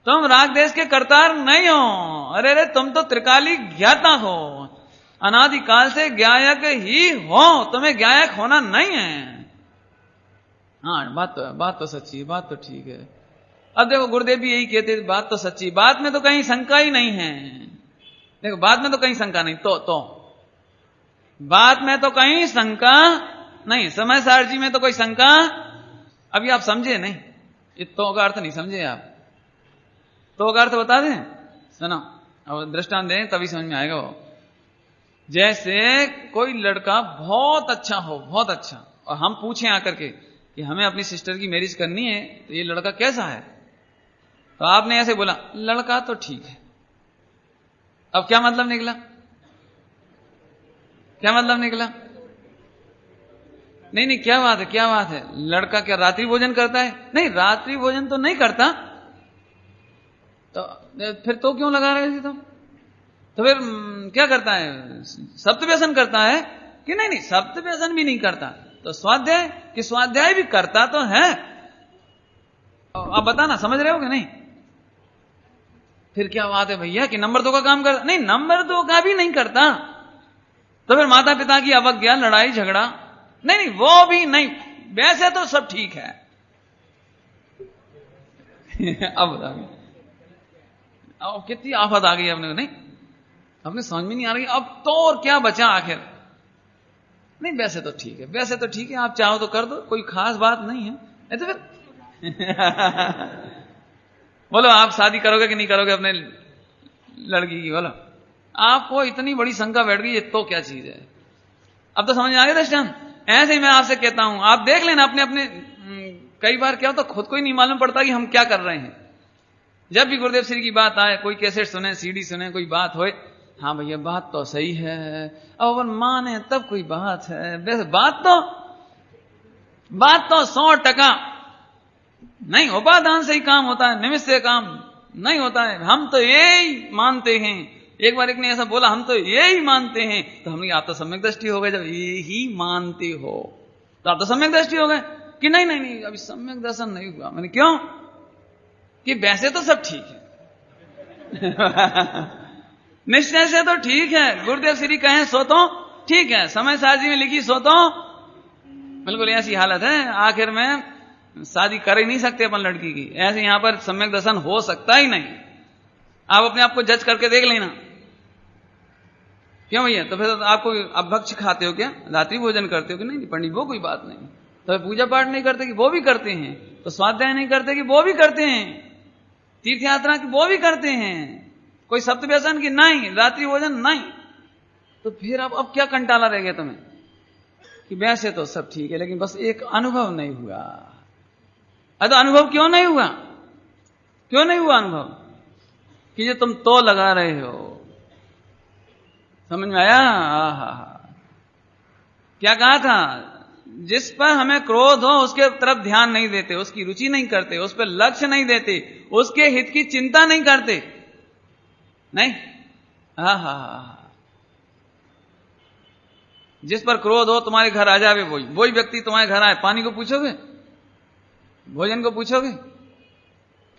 तुम राग देश के करतार नहीं हो। अरे तुम तो त्रिकाली ज्ञाता हो, अनादिकाल से ज्ञायक ही हो, तुम्हें ज्ञायक होना नहीं है। हाँ बात तो सच्ची है, बात तो ठीक है। अब देखो गुरुदेव भी यही कहते थे, बात तो सच्ची, बात में तो कहीं शंका ही नहीं है। देखो बात में तो कहीं शंका नहीं, तो बात में तो कहीं शंका नहीं, समय सार जी में तो कोई शंका। अभी आप समझे नहीं, ये तो का अर्थ नहीं समझे आप। तो का अर्थ बता दें, सुनो, अब दृष्टांत दें तभी समझ में आएगा वो। जैसे कोई लड़का बहुत अच्छा हो, बहुत अच्छा, और हम पूछें आकर के कि हमें अपनी सिस्टर की मैरिज करनी है, तो ये लड़का कैसा है? तो आपने ऐसे बोला, लड़का तो ठीक है। अब क्या मतलब निकला? नहीं, क्या बात है? लड़का क्या रात्रि भोजन करता है? नहीं, रात्रि भोजन तो नहीं करता। तो फिर तो क्यों लगा रहे थे तुम? तो फिर क्या करता है? सप्त व्यसन करता है कि नहीं, सप्त व्यसन भी नहीं करता। तो स्वाध्याय भी करता तो है। अब बताना, समझ रहे हो कि नहीं? फिर क्या बात है भैया कि नंबर 2 का काम करता? नहीं, नंबर 2 का भी नहीं करता। तो फिर माता पिता की अवज्ञा, लड़ाई झगड़ा, नहीं, वो भी नहीं। वैसे तो सब ठीक है। अब कितनी आफत आ गई अपने को, नहीं? अपने समझ में नहीं आ रही अब तो और क्या बचा आखिर। नहीं वैसे तो ठीक है, वैसे तो ठीक है, आप चाहो तो कर दो, कोई खास बात नहीं है। नहीं तो फिर बोलो आप शादी करोगे कि नहीं करोगे अपने लड़की की, बोलो। आपको इतनी बड़ी शंका बैठ गई, ये तो क्या चीज है। अब तो समझ में आ गया दृष्टांत। ऐसे ही मैं आपसे कहता हूं, आप देख लेना अपने अपने। कई बार क्या होता खुद को ही नहीं मालूम पड़ता कि हम क्या कर रहे हैं। जब भी गुरुदेव श्री की बात आए, कोई कैसेट सुने, सीडी सुने, कोई बात होए, हाँ भैया बात तो सही है, अब अपन माने तब कोई बात है। वैसे बात तो 100% नहीं हो पा, दान से ही काम होता है, निमित्त से काम नहीं होता है। हम तो यही मानते हैं। एक बार एक ने ऐसा बोला, हम तो यही मानते हैं। तो हमने आप तो सम्यक दृष्टि हो गए, जब यही मानते हो तो आप तो सम्यक दृष्टि हो गए कि नहीं नहीं नहीं अभी सम्यक दर्शन नहीं हुआ। मैंने क्यों कि वैसे तो सब ठीक है निश्चय से तो ठीक है, गुरुदेव श्री कहें सो तो ठीक है, समय सारजी में लिखी सो तो बिल्कुल ऐसी हालत है। आखिर में शादी कर ही नहीं सकते अपन लड़की की, ऐसे यहां पर सम्यक दर्शन हो सकता ही नहीं। आप अपने आप को जज करके देख लेना। क्यों भैया, तो फिर आपको आप भक्ष खाते हो क्या, रात्रि भोजन करते हो कि नहीं? पंडित वो कोई बात नहीं। तो पूजा पाठ नहीं करते कि वो भी करते हैं? तो स्वाध्याय नहीं करते कि वो भी करते हैं? तीर्थ यात्रा की वो भी करते हैं? कोई सप्त व्यसन की नहीं, रात्रि भोजन नहीं। तो फिर अब क्या कंटाला रह गया तुम्हें कि वैसे तो सब ठीक है लेकिन बस एक अनुभव नहीं हुआ। तो अनुभव क्यों नहीं हुआ? क्यों नहीं हुआ अनुभव? कि जो तुम तो लगा रहे हो। समझ में आया? क्या कहा था? जिस पर हमें क्रोध हो उसके तरफ ध्यान नहीं देते, उसकी रुचि नहीं करते, उस पर लक्ष्य नहीं देते, उसके हित की चिंता नहीं करते। नहीं, जिस पर क्रोध हो तुम्हारे घर आ जावे, वही व्यक्ति तुम्हारे घर आए, पानी को पूछोगे, भोजन को पूछोगे?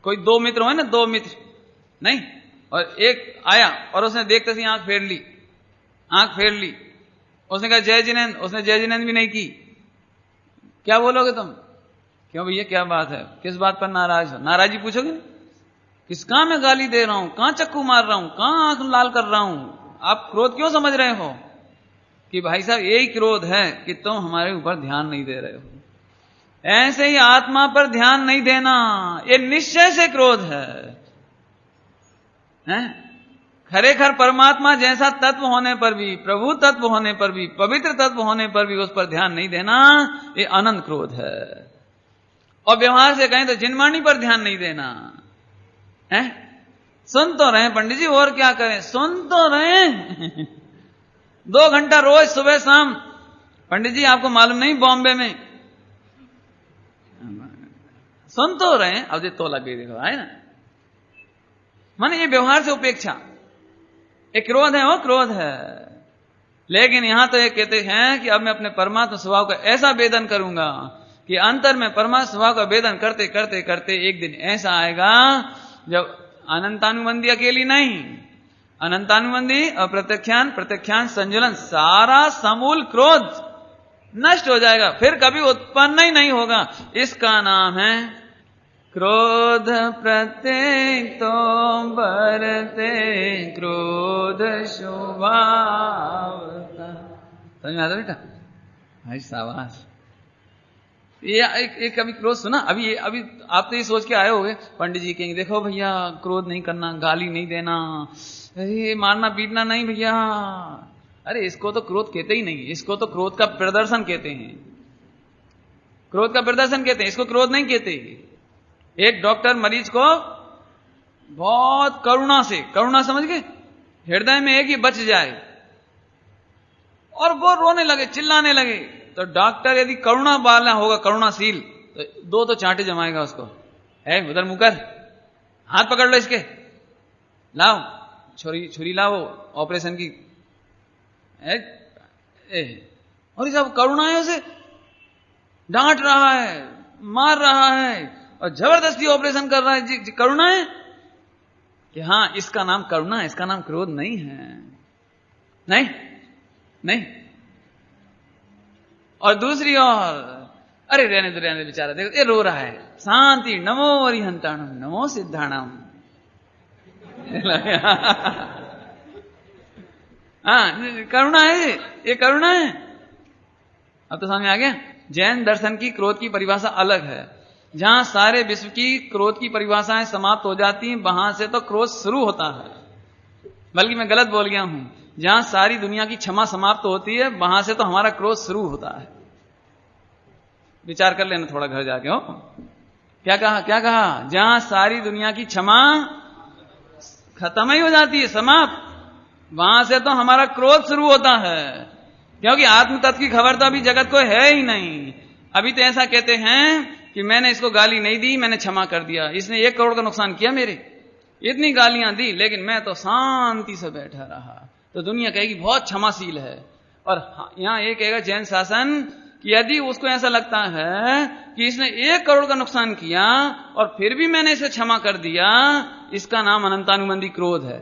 कोई दो मित्र हो ना, दो मित्र नहीं, और एक आया और उसने देखते से आंख फेर ली, उसने कहा जय जिनेंद्र, उसने जय जिनेंद्र भी नहीं की। क्या बोलोगे तुम? क्यों भैया क्या बात है, किस बात पर नाराज हो? नाराजी पूछोगे? किस कहां मैं गाली दे रहा हूं, कहां चक्कू मार रहा हूं, कहां आंख लाल कर रहा हूं? आप क्रोध क्यों समझ रहे हो? कि भाई साहब यही क्रोध है कि तुम हमारे ऊपर ध्यान नहीं दे रहे हो। ऐसे ही आत्मा पर ध्यान नहीं देना, ये निश्चय से क्रोध है। खरेखर परमात्मा जैसा तत्व होने पर भी, प्रभु तत्व होने पर भी, पवित्र तत्व होने पर भी उस पर ध्यान नहीं देना, ये अनंत क्रोध है। और व्यवहार से कहें तो जिनवाणी पर ध्यान नहीं देना है। सुन तो रहे पंडित जी, और क्या करें, सुन तो रहे 2 घंटा रोज सुबह शाम। पंडित जी आपको मालूम नहीं बॉम्बे में सुन तो रहे, अब तो लग गई, देखो है ना। माने ये व्यवहार से उपेक्षा, एक क्रोध है, वो क्रोध है। लेकिन यहां तो ये कहते हैं कि अब मैं अपने परमात्मा स्वभाव का ऐसा वेदन करूंगा कि अंतर में परमात्मा स्वभाव का वेदन करते करते करते एक दिन ऐसा आएगा जब अनंतानुबंधी अकेली नहीं, अनंतानुबंधी और प्रत्यक्षान संजुलन, सारा समूल क्रोध नष्ट हो जाएगा, फिर कभी उत्पन्न ही नहीं होगा। इसका नाम है क्रोध प्रत्येक तो बरते क्रोध स्वभाव का। समझ में आता बेटा? भाई शाबाश। ये एक कभी क्रोध सुना? अभी आप तो ये सोच के आए होंगे पंडित जी कहेंगे देखो भैया क्रोध नहीं करना, गाली नहीं देना, अरे मारना पीटना नहीं भैया। अरे इसको तो क्रोध कहते ही नहीं, इसको तो क्रोध का प्रदर्शन कहते हैं। क्रोध का प्रदर्शन कहते हैं, इसको क्रोध नहीं कहते। एक डॉक्टर मरीज को बहुत करुणा समझ गए, हृदय में एक ही बच जाए और वो रोने लगे, चिल्लाने लगे, तो डॉक्टर यदि करुणा वाला होगा, करुणाशील, तो 2 चांटे जमाएगा उसको। उधर मुंह कर, हाथ पकड़ लो इसके, लाओ छुरी लाओ ऑपरेशन की। और जब करुणा है उसे डांट रहा है, मार रहा है और जबरदस्ती ऑपरेशन कर रहा है, जी करुणा है कि हाँ इसका नाम करुणा है, इसका नाम क्रोध नहीं है। नहीं। और दूसरी ओर अरे रहने दो बेचारा, देखो ये रो रहा है, शांति, नमो अरिहंताणम, नमो सिद्धाणम। हाँ, करुणा है, ये करुणा है। अब तो समझ में आ गया। जैन दर्शन की क्रोध की परिभाषा अलग है। जहां सारे विश्व की क्रोध की परिभाषाएं समाप्त हो जाती हैं, वहां से तो क्रोध शुरू होता है। बल्कि मैं गलत बोल गया हूं, जहां सारी दुनिया की क्षमा समाप्त होती है, वहां से तो हमारा क्रोध शुरू होता है। विचार कर लेना थोड़ा घर जाके। हो, क्या कहा, क्या कहा? जहां सारी दुनिया की क्षमा खत्म ही हो जाती है, समाप्त, वहां से तो हमारा क्रोध शुरू होता है। क्योंकि आत्म तत्व की खबर तो अभी जगत को है ही नहीं। अभी तो ऐसा कहते हैं कि मैंने इसको गाली नहीं दी, मैंने क्षमा कर दिया, इसने 1 करोड़ का नुकसान किया मेरे, इतनी गालियां दी, लेकिन मैं तो शांति से बैठा रहा। तो दुनिया कहेगी बहुत क्षमाशील है। और यहां ये कहेगा जैन शासन कि यदि उसको ऐसा लगता है कि इसने 1 करोड़ का नुकसान किया और फिर भी मैंने इसे क्षमा कर दिया, इसका नाम अनंतानुबंधी क्रोध है।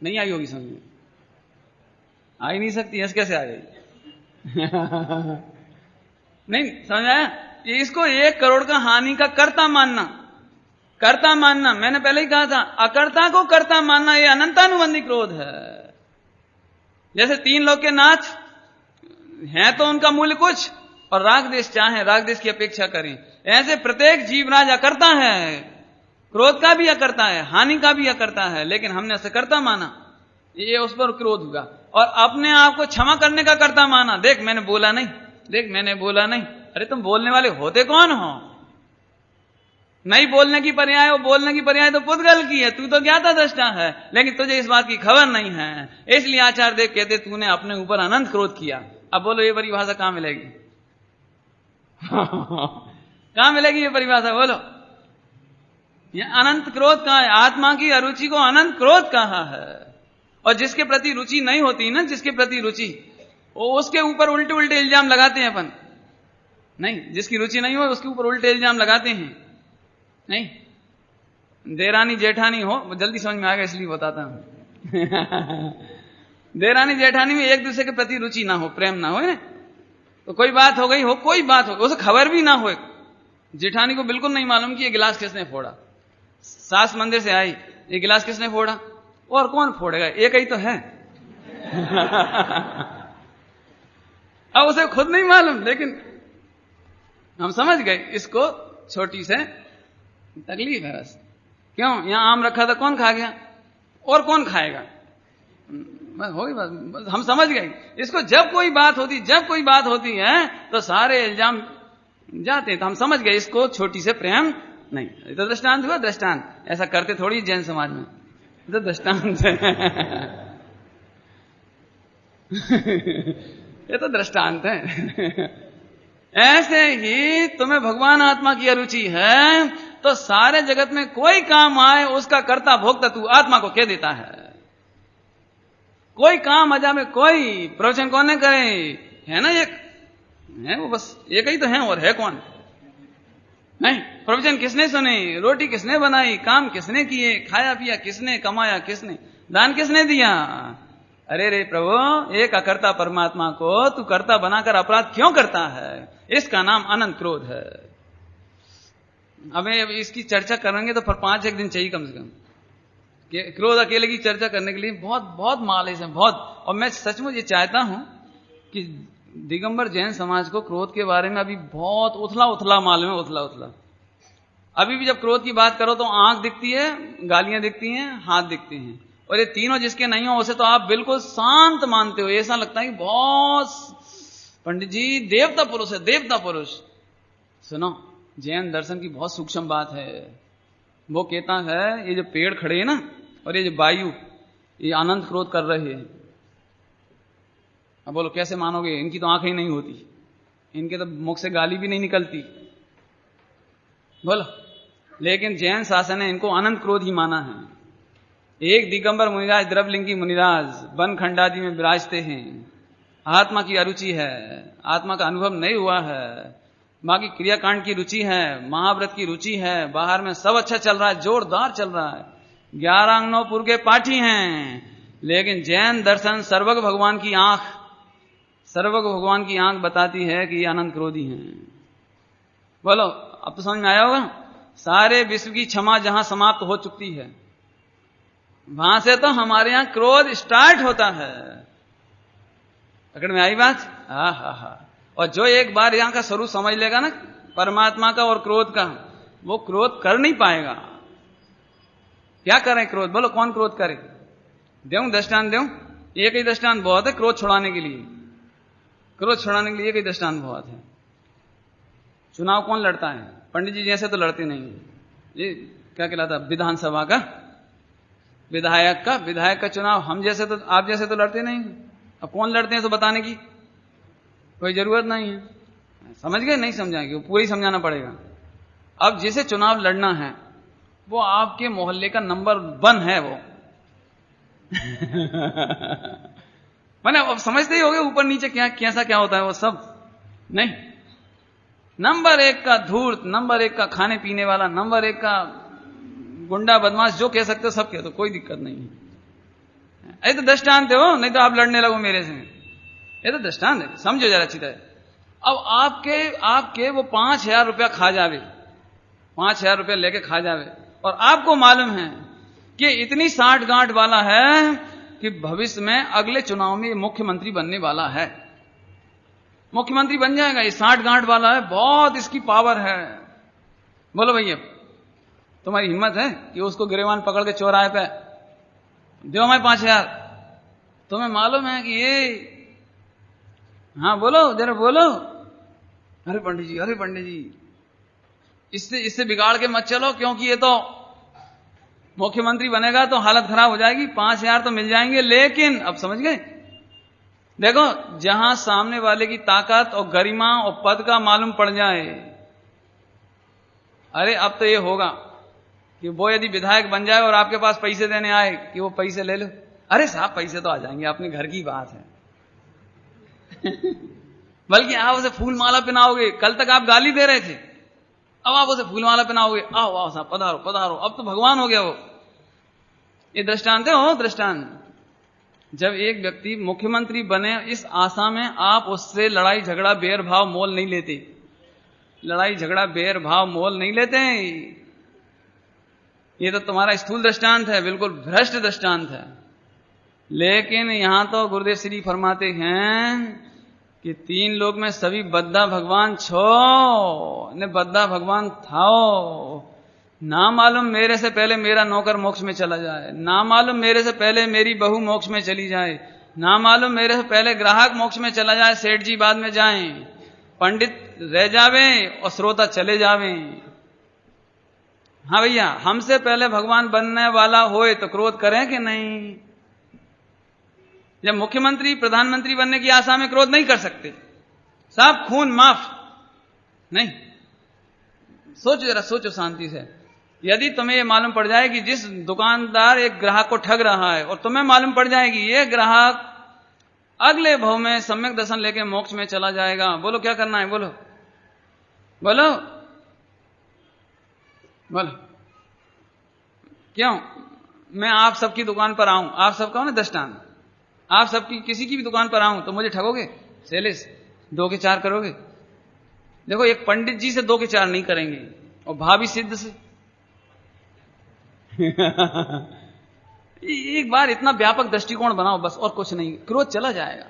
नहीं आई होगी समझ में? आ ही नहीं सकती, ऐसे कैसे आ गई? नहीं समझ आया? इसको 1 करोड़ का हानि का कर्ता मानना, कर्ता मानना, मैंने पहले ही कहा था, अकर्ता को कर्ता मानना, यह अनंतानुबंधी क्रोध है। जैसे 3 लोग के नाथ हैं तो उनका मूल्य कुछ, और राग देश चाहे राग देश की अपेक्षा करें, ऐसे प्रत्येक जीवराज अकर्ता है, क्रोध का भी अकर्ता है, हानि का भी अकर्ता है, लेकिन हमने उसे कर्ता माना, ये उस पर क्रोध हुआ। और अपने आप को क्षमा करने का कर्ता माना, देख मैंने बोला नहीं, देख मैंने बोला नहीं। अरे तुम बोलने वाले होते कौन हो? नहीं बोलने की पर्याय, वो बोलने की पर्याय तो पुद्गल की है, तू तो ज्ञाता दृष्टा है, लेकिन तुझे इस बात की खबर नहीं है। इसलिए आचार्य देव कहते तूने अपने ऊपर अनंत क्रोध किया। अब बोलो ये परिभाषा कहां मिलेगी? कहां मिलेगी ये परिभाषा? बोलो। ये अनंत क्रोध कहां है? आत्मा की अरुचि को अनंत क्रोध कहा है। और जिसके प्रति रुचि नहीं होती ना, जिसके प्रति रुचि, वो उसके ऊपर उल्टे उल्टे इल्जाम लगाते हैं अपन। नहीं, जिसकी रुचि नहीं हो उसके ऊपर उल्टे इल्जाम लगाते हैं। नहीं, देरानी जेठानी हो, जल्दी समझ में आ गया इसलिए बताता हूं। देरानी जेठानी में एक दूसरे के प्रति रुचि ना हो, प्रेम ना हो, तो कोई बात हो गई हो, कोई बात हो, उसे खबर भी ना हो, जेठानी को बिल्कुल नहीं मालूम कि ये गिलास किसने फोड़ा। सास मंदिर से आई, ये गिलास किसने फोड़ा? और कौन फोड़ेगा, एक ही तो है। अब उसे खुद नहीं मालूम, लेकिन हम समझ गए इसको छोटी से तकलीफ है बस। क्यों? यहां आम रखा था, कौन खा गया और कौन खाएगा? हो गई बात, हम समझ गए इसको। जब कोई बात होती है तो सारे इल्जाम जाते हैं, तो हम समझ गए इसको छोटी से प्रेम नहीं। ये तो दृष्टांत हुआ, दृष्टांत। ऐसा करते थोड़ी जैन समाज में, तो दृष्टांत है। ये तो दृष्टांत है। ऐसे ही तुम्हें भगवान आत्मा की अरुचि है तो सारे जगत में कोई काम आए उसका कर्ता भोक्ता तू आत्मा को कह देता है। कोई काम अजा में कोई प्रवचन कौन ने करे, है ना, एक है वो, बस एक ही तो है, और है कौन? नहीं, प्रवचन किसने सुने, रोटी किसने बनाई, काम किसने किए, खाया पिया किसने, कमाया किसने, दान किसने दिया? अरे रे प्रभु, एक अकर्ता परमात्मा को तू कर्ता बनाकर अपराध क्यों करता है? इसका नाम अनंत क्रोध है। अब इसकी चर्चा करेंगे तो फिर 5-1 दिन चाहिए कम से कम। क्रोध अकेले की चर्चा करने के लिए बहुत बहुत मालूम है, बहुत। और मैं सचमुच ये चाहता हूं कि दिगंबर जैन समाज को क्रोध के बारे में अभी बहुत उथला उथला मालूम है, उथला उथला। अभी भी जब क्रोध की बात करो तो आंख दिखती है, गालियां दिखती हैं, हाथ दिखते हैं, और ये तीनों जिसके नहीं हो उसे तो आप बिल्कुल शांत मानते हो। ऐसा लगता है कि बहुत पंडित जी देवता पुरुष है, देवता पुरुष। सुनो, जैन दर्शन की बहुत सूक्ष्म बात है। वो कहता है ये जो पेड़ खड़े हैं ना, और ये जो वायु, ये अनंत क्रोध कर रहे हैं। अब बोलो कैसे मानोगे? इनकी तो आंखें ही नहीं होती, इनके तो मुख से गाली भी नहीं निकलती, बोलो। लेकिन जैन शासन ने इनको अनंत क्रोध ही माना है। एक दिगंबर मुनिराज द्रवलिंगी मुनिराज वन खंडादि में विराजते हैं, आत्मा की अरुचि है, आत्मा का अनुभव नहीं हुआ है, बाकी क्रियाकांड की रुचि है, महाव्रत की रुचि है, बाहर में सब अच्छा चल रहा है, जोरदार चल रहा है, 11 अंग 9 पुर के पाठी हैं। लेकिन जैन दर्शन सर्वज्ञ भगवान की आंख, सर्वज्ञ भगवान की आंख बताती है कि ये अनंत क्रोधी हैं। बोलो, अब तो समझ में आया होगा। सारे विश्व की क्षमा जहां समाप्त हो चुकी है, वहां से तो हमारे यहां क्रोध स्टार्ट होता है। पकड़ में आई बात? हा। और जो एक बार यहां का स्वरूप समझ लेगा ना परमात्मा का और क्रोध का, वो क्रोध कर नहीं पाएगा। क्या करें क्रोध? बोलो कौन क्रोध करे? देऊं दृष्टांत देऊं? एक ही दृष्टांत बहुत है क्रोध छुड़ाने के लिए। क्रोध छुड़ाने के लिए एक ही दृष्टांत बहुत है। चुनाव कौन लड़ता है? पंडित जी जैसे तो लड़ते नहीं है। ये क्या कहलाता है? विधानसभा का विधायक का चुनाव हम जैसे तो आप जैसे तो लड़ते नहीं। अब कौन लड़ते हैं तो बताने की कोई जरूरत नहीं है। समझ गए? नहीं समझाएंगे, वो पूरी समझाना पड़ेगा। अब जिसे चुनाव लड़ना है वो आपके मोहल्ले का नंबर 1 है वो। मैंने अब समझते ही होगे ऊपर नीचे क्या कैसा क्या होता है वो सब। नहीं, नंबर 1 का धूर्त, नंबर 1 का खाने पीने वाला, नंबर 1 का गुंडा बदमाश, जो कह सकते हो सब कह दो, कोई दिक्कत नहीं है। ये तो दृष्टांत हो, नहीं तो आप लड़ने लगो मेरे से। ये तो दृष्टांत है, समझो जरा अच्छी तरह। अब आपके वो 5,000 रुपया खा जावे, 5,000 रुपया लेके खा जावे, और आपको मालूम है कि इतनी साठ गांठ वाला है कि भविष्य में अगले चुनाव में मुख्यमंत्री बनने वाला है, मुख्यमंत्री बन जाएगा। ये 60 गांठ वाला है, बहुत इसकी पावर है। बोलो भैया, तुम्हारी हिम्मत है कि उसको गिरेवान पकड़ के चौराहे पे दो मैं 5,000? तुम्हें मालूम है कि ये, हाँ बोलो जरा बोलो। अरे पंडित जी इससे बिगाड़ के मत चलो, क्योंकि ये तो मुख्यमंत्री बनेगा तो हालत खराब हो जाएगी। 5,000 तो मिल जाएंगे, लेकिन अब समझ गए? देखो, जहां सामने वाले की ताकत और गरिमा और पद का मालूम पड़ जाए, अरे अब तो ये होगा कि वो यदि विधायक बन जाए और आपके पास पैसे देने आए कि वो पैसे ले लो, अरे साहब पैसे तो आ जाएंगे, अपने घर की बात है। बल्कि आप उसे फूल माला पहनाओगे। कल तक आप गाली दे रहे थे, अब आप उसे फूल माला पहनाओगे, आओ आओ साहब पधारो पधारो, अब तो भगवान हो गया वो। ये दृष्टांत है, हो दृष्टांत। जब एक व्यक्ति मुख्यमंत्री बने, इस आशा में आप उससे लड़ाई झगड़ा बैर भाव मोल नहीं लेते। लड़ाई झगड़ा बैर भाव मोल नहीं लेते। ये तो तुम्हारा स्थूल दृष्टांत है, बिल्कुल भ्रष्ट दृष्टांत है। लेकिन यहां तो गुरुदेव श्री फरमाते हैं कि 3 लोग में सभी बद्दा भगवान छो ने बद्दा भगवान थाओ। ना मालूम मेरे से पहले मेरा नौकर मोक्ष में चला जाए, ना मालूम मेरे से पहले मेरी बहू मोक्ष में चली जाए, ना मालूम मेरे से पहले ग्राहक मोक्ष में चला जाए, सेठ जी बाद में जाएं, पंडित रह जावें और श्रोता चले जावें। हाँ भैया, हमसे पहले भगवान बनने वाला होए तो क्रोध करें कि नहीं? जब मुख्यमंत्री प्रधानमंत्री बनने की आशा में क्रोध नहीं कर सकते, साहब खून माफ नहीं। सोचो जरा, सोचो शांति से। यदि तुम्हें यह मालूम पड़ जाए कि जिस दुकानदार एक ग्राहक को ठग रहा है, और तुम्हें मालूम पड़ जाएगी ये ग्राहक अगले भव में सम्यक दर्शन लेके मोक्ष में चला जाएगा, बोलो क्या करना है? बोलो बोलो बोलो। क्यों मैं आप सबकी दुकान पर आऊं, आप सबका हो ना दृष्टांत, आप सबकी किसी की भी दुकान पर आऊं तो मुझे ठगोगे? सेल्स 2 के 4 करोगे? देखो, एक पंडित जी से 2 के 4 नहीं करेंगे, और भाभी सिद्ध से। एक बार इतना व्यापक दृष्टिकोण बनाओ बस, और कुछ नहीं। क्रोध चला जाएगा,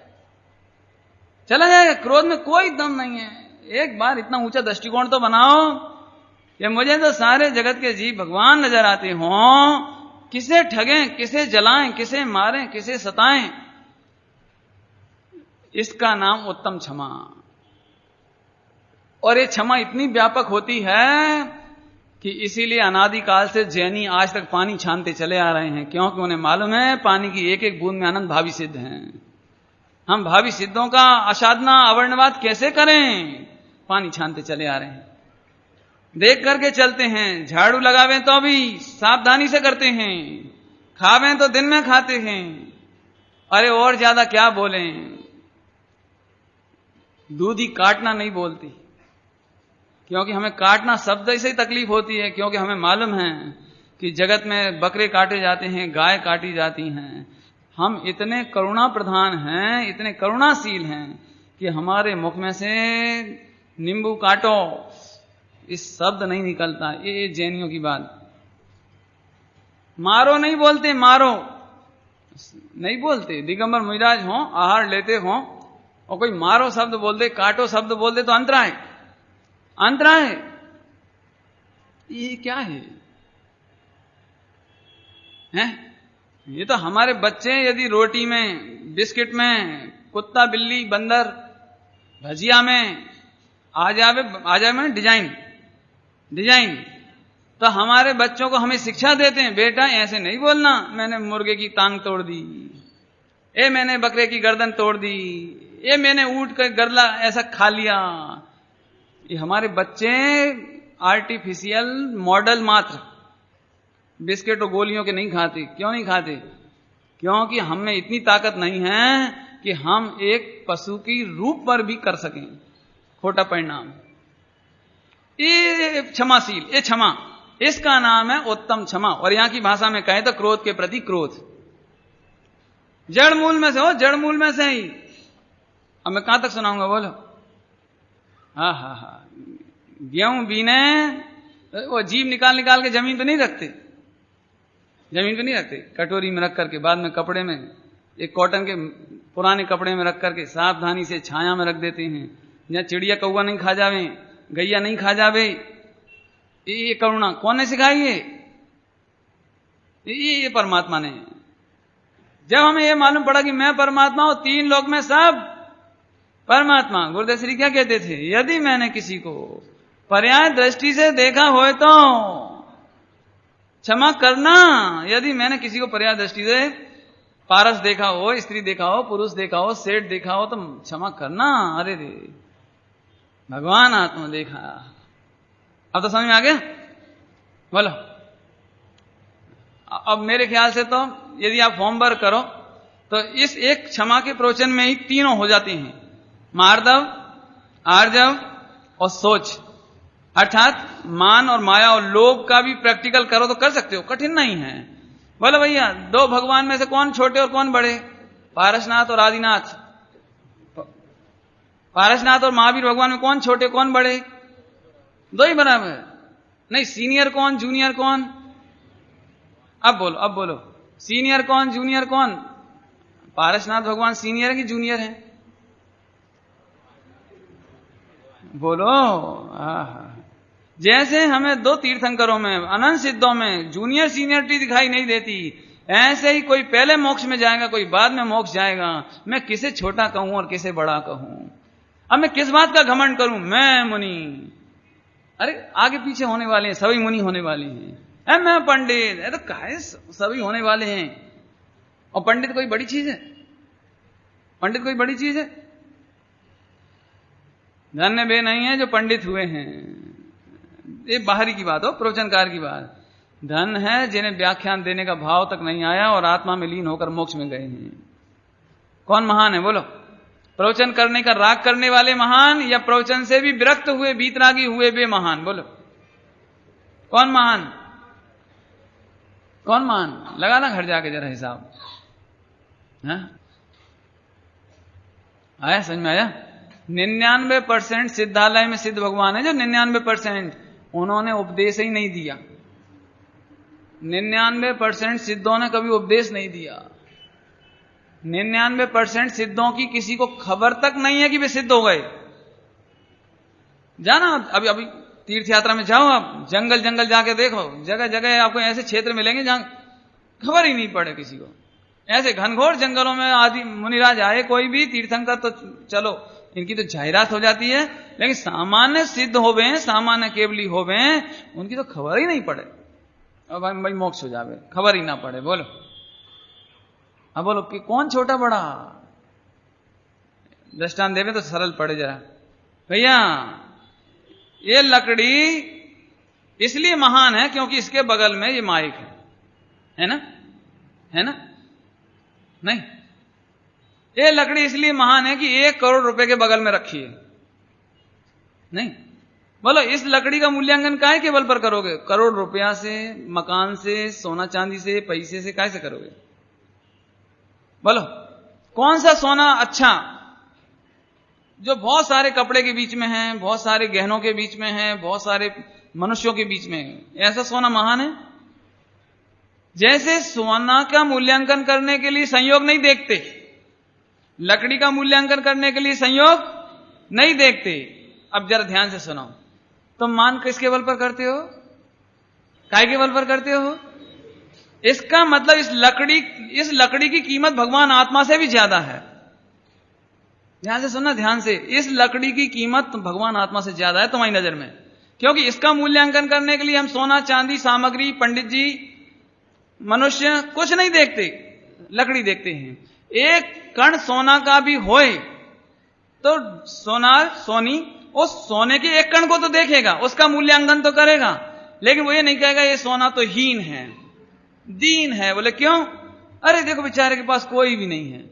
चला जाएगा। क्रोध में कोई दम नहीं है। एक बार इतना ऊंचा दृष्टिकोण तो बनाओ कि मुझे तो सारे जगत के जीव भगवान नजर आते हों। किसे ठगें, किसे जलाएं, किसे मारें, किसे सताएं, इसका नाम उत्तम क्षमा। और ये क्षमा इतनी व्यापक होती है कि इसीलिए अनादिकाल से जैनी आज तक पानी छानते चले आ रहे हैं, क्योंकि उन्हें मालूम है पानी की एक एक बूंद में आनंद भावी सिद्ध है। हम भावी सिद्धों का असाधना अवर्णवाद कैसे करें? पानी छानते चले आ रहे हैं, देख करके चलते हैं। झाड़ू लगावें तो भी सावधानी से करते हैं, खावें तो दिन में खाते हैं। अरे और ज्यादा क्या बोलें, दूधी काटना नहीं बोलती, क्योंकि हमें काटना शब्द से ही तकलीफ होती है, क्योंकि हमें मालूम है कि जगत में बकरे काटे जाते हैं, गाय काटी जाती हैं। हम इतने करुणा प्रधान हैं, इतने करुणाशील हैं कि हमारे मुख में से नींबू काटो इस शब्द नहीं निकलता। ये जैनियों की बात। मारो नहीं बोलते, मारो नहीं बोलते। दिगंबर मुनिराज हो, आहार लेते हो और कोई मारो शब्द बोल दे, काटो शब्द बोल दे तो अंतराय, अंतराय। ये क्या है? ये तो हमारे बच्चे यदि रोटी में, बिस्किट में, कुत्ता बिल्ली बंदर भजिया में आ जावे में डिजाइन डिजाइन, तो हमारे बच्चों को हमें शिक्षा देते हैं, बेटा ऐसे नहीं बोलना, मैंने मुर्गे की टांग तोड़ दी, ए मैंने बकरे की गर्दन तोड़ दी, ये मैंने ऊंट का गरला ऐसा खा लिया। ये हमारे बच्चे आर्टिफिशियल मॉडल मात्र बिस्किट और गोलियों के नहीं खाते। क्यों नहीं खाते? क्योंकि हम में इतनी ताकत नहीं है कि हम एक पशु की रूप पर भी कर सकें खोटा परिणाम। ये क्षमाशील, ये क्षमा, इसका नाम है उत्तम क्षमा। और यहां की भाषा में कहें तो क्रोध के प्रति क्रोध, जड़ मूल में से हो, जड़ मूल में से ही। अब मैं कहां तक सुनाऊंगा, बोलो। हा, गेहूं बीने वो जीभ निकाल निकाल के जमीन पे नहीं रखते, जमीन पे नहीं रखते, कटोरी में रख करके, बाद में कपड़े में, एक कॉटन के पुराने कपड़े में रख करके सावधानी से छाया में रख देते हैं, जहां चिड़िया कौवा नहीं खा जावे, गैया नहीं खा जावे। ये करुणा कौन ने सिखाई है? ये परमात्मा ने। जब हमें ये मालूम पड़ा कि मैं परमात्मा हूं, तीन लोक में सब परमात्मा। गुरुदेव श्री क्या कहते थे? यदि मैंने किसी को पर्याय दृष्टि से देखा हो तो क्षमा करना। यदि मैंने किसी को पर्याय दृष्टि से पारस देखा हो, स्त्री देखा हो, पुरुष देखा हो, सेठ देखा हो तो क्षमा करना। अरे रे, भगवान आत्मा देखा। अब तो समझ में आ गया? बोलो। अब मेरे ख्याल से तो यदि आप फॉर्म भर करो तो इस एक क्षमा के प्रवचन में ही तीनों हो जाती हैं, मार्दव, आर्जव और सोच। अर्थात मान और माया और लोभ का भी प्रैक्टिकल करो तो कर सकते हो, कठिन नहीं है। बोलो भैया, दो भगवान में से कौन छोटे और कौन बड़े? पारसनाथ और आदिनाथ। पारसनाथ और महावीर भगवान में कौन छोटे कौन बड़े? दो ही बराबर। नहीं, सीनियर कौन जूनियर कौन? अब बोलो, अब बोलो, सीनियर कौन जूनियर कौन? पारसनाथ भगवान सीनियर है कि जूनियर है? बोलो। जैसे हमें दो तीर्थंकरों में, अनंत सिद्धों में जूनियर सीनियरिटी दिखाई नहीं देती, ऐसे ही कोई पहले मोक्ष में जाएगा, कोई बाद में मोक्ष जाएगा। मैं किसे छोटा कहूं और किसे बड़ा कहूं? अब मैं किस बात का घमंड करूं? मैं मुनि। अरे आगे पीछे होने वाले हैं, सभी मुनि होने वाले हैं। मैं पंडित, तो काहे सभी होने वाले हैं। और पंडित कोई बड़ी चीज है? पंडित कोई बड़ी चीज है? धन्य वे नहीं है जो पंडित हुए हैं। ये बाहरी की बात हो, प्रवचनकार की बात। धन है जिन्हें व्याख्यान देने का भाव तक नहीं आया और आत्मा में लीन होकर मोक्ष में गए हैं। कौन महान है? बोलो। प्रवचन करने का राग करने वाले महान, या प्रवचन से भी विरक्त हुए बीतरागी हुए वे महान? बोलो, कौन महान? कौन महान? लगाना घर जाके जरा हिसाब। आया? समझ में आया? 99% सिद्धालय में सिद्ध भगवान है जो 99%, उन्होंने उपदेश ही नहीं दिया। 99% सिद्धों ने कभी उपदेश नहीं दिया। 99% सिद्धों की किसी को खबर तक नहीं है कि वे सिद्ध हो गए। जाना अभी अभी तीर्थ यात्रा में जाओ, आप जंगल जंगल जाके देखो, जगह जगह आपको ऐसे क्षेत्र मिलेंगे जहां खबर ही नहीं पड़े किसी को। ऐसे घनघोर जंगलों में आदि मुनिराज आए, कोई भी तीर्थंकर तो चलो इनकी तो जाहिरात हो जाती है, लेकिन सामान्य सिद्ध होवे, सामान्य केवली होवे, उनकी तो खबर ही नहीं पड़े। अब भाई मोक्ष हो जावे, खबर ही ना पड़े। बोलो, अब बोलो कि कौन छोटा बड़ा? दृष्टांत देवे तो सरल पड़े जरा। भैया, ये लकड़ी इसलिए महान है क्योंकि इसके बगल में ये माइक है ना? है ना? नहीं, ये लकड़ी इसलिए महान है कि 1 करोड़ रुपए के बगल में रखी है। नहीं, बोलो इस लकड़ी का मूल्यांकन काहे के बल पर करोगे? करोड़ रुपया से, मकान से, सोना चांदी से, पैसे से, काहे से करोगे? बोलो कौन सा सोना अच्छा? जो बहुत सारे कपड़े के बीच में है, बहुत सारे गहनों के बीच में है, बहुत सारे मनुष्यों के बीच में है, ऐसा सोना महान है? जैसे सोना का मूल्यांकन करने के लिए संयोग नहीं देखते, लकड़ी का मूल्यांकन करने के लिए संयोग नहीं देखते। अब जरा ध्यान से सुनो, तुम मान किसके बल पर करते हो? काय के बल पर करते हो? इसका मतलब इस लकड़ी की कीमत भगवान आत्मा से भी ज्यादा है। ध्यान से सुनना, ध्यान से। इस लकड़ी की कीमत भगवान आत्मा से ज्यादा है तुम्हारी नजर में, क्योंकि इसका मूल्यांकन करने के लिए हम सोना चांदी सामग्री पंडित जी मनुष्य कुछ नहीं देखते, लकड़ी देखते हैं। एक कण सोना का भी होए तो सोनी उस सोने के एक कण को तो देखेगा, उसका मूल्यांकन तो करेगा, लेकिन वो ये नहीं कहेगा ये सोना तो हीन है, दीन है। बोले क्यों? अरे देखो बेचारे के पास कोई भी नहीं है,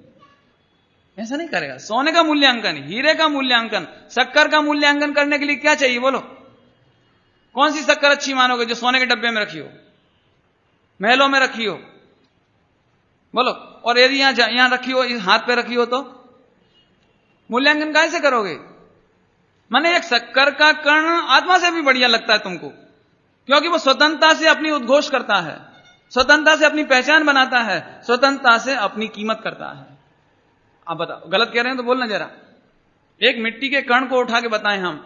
ऐसा नहीं करेगा। सोने का मूल्यांकन, हीरे का मूल्यांकन, शक्कर का मूल्यांकन करने के लिए क्या चाहिए बोलो? कौन सी शक्कर अच्छी मानोगे जो सोने के डब्बे में रखी हो, महलों में रखी हो? बोलो। और यदि यहां रखी हो, हाथ पे रखी हो, तो मूल्यांकन कैसे करोगे? माने एक शक्कर का कण आत्मा से भी बढ़िया लगता है तुमको, क्योंकि वो स्वतंत्रता से अपनी उद्घोष करता है, स्वतंत्रता से अपनी पहचान बनाता है, स्वतंत्रता से अपनी कीमत करता है। आप बताओ, गलत कह रहे हैं तो बोलना जरा। एक मिट्टी के कण को उठा के बताएं हम,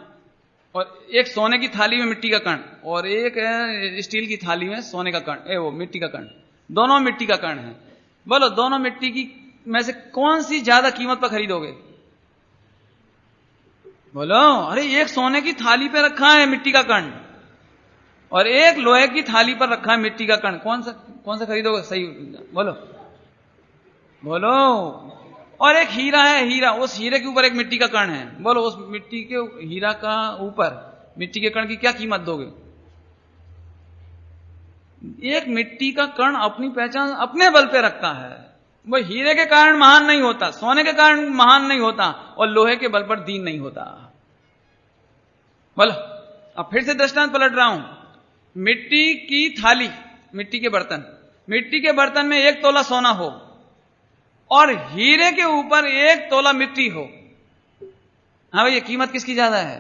और एक सोने की थाली में मिट्टी का कण, और एक स्टील की थाली में सोने का कण, वो मिट्टी का कण, दोनों मिट्टी का कण है। बोलो, दोनों मिट्टी की में से कौन सी ज्यादा कीमत पर खरीदोगे? बोलो। अरे एक सोने की थाली पे रखा है मिट्टी का कण, और एक लोहे की थाली पर रखा है मिट्टी का कण, कौन सा खरीदोगे? सही बोलो, बोलो। और एक हीरा है, हीरा, उस हीरे के ऊपर एक मिट्टी का कण है, बोलो उस मिट्टी के हीरा का ऊपर मिट्टी के कण की क्या कीमत दोगे? एक मिट्टी का कण अपनी पहचान अपने बल पे रखता है, वो हीरे के कारण महान नहीं होता, सोने के कारण महान नहीं होता, और लोहे के बल पर दीन नहीं होता। बोलो। अब फिर से दृष्टांत पलट रहा हूं। मिट्टी की थाली, मिट्टी के बर्तन, मिट्टी के बर्तन में 1 तोला सोना हो और हीरे के ऊपर 1 तोला मिट्टी हो, हाँ भाई, ये कीमत किसकी ज्यादा है?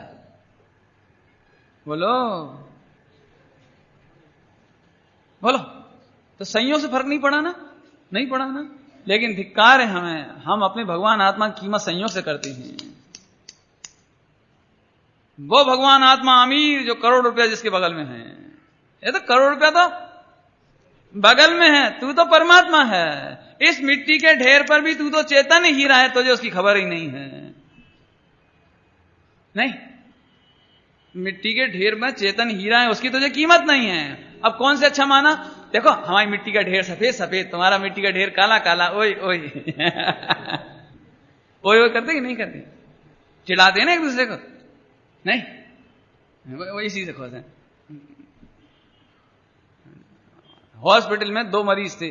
बोलो, बोलो। तो संयोग से फर्क नहीं पड़ा ना? नहीं पड़ा ना? लेकिन धिक्कार है हमें, हम अपने भगवान आत्मा की कीमत संयोग से करते हैं। वो भगवान आत्मा अमीर जो करोड़ रुपया जिसके बगल में है, ये तो करोड़ रुपया तो बगल में है, तू तो परमात्मा है। इस मिट्टी के ढेर पर भी तू तो चेतन हीरा है, तुझे उसकी खबर ही नहीं है। नहीं, मिट्टी के ढेर में चेतन हीरा है, उसकी तुझे कीमत नहीं है। अब कौन से अच्छा माना? देखो, हमारी मिट्टी का ढेर सफेद सफेद, तुम्हारा मिट्टी का ढेर काला काला, ओए ओए ओए ओए करते कि नहीं करते? चिढ़ाते हैं ना एक दूसरे को? नहीं, वो इसी से खुश है। हॉस्पिटल में 2 मरीज थे,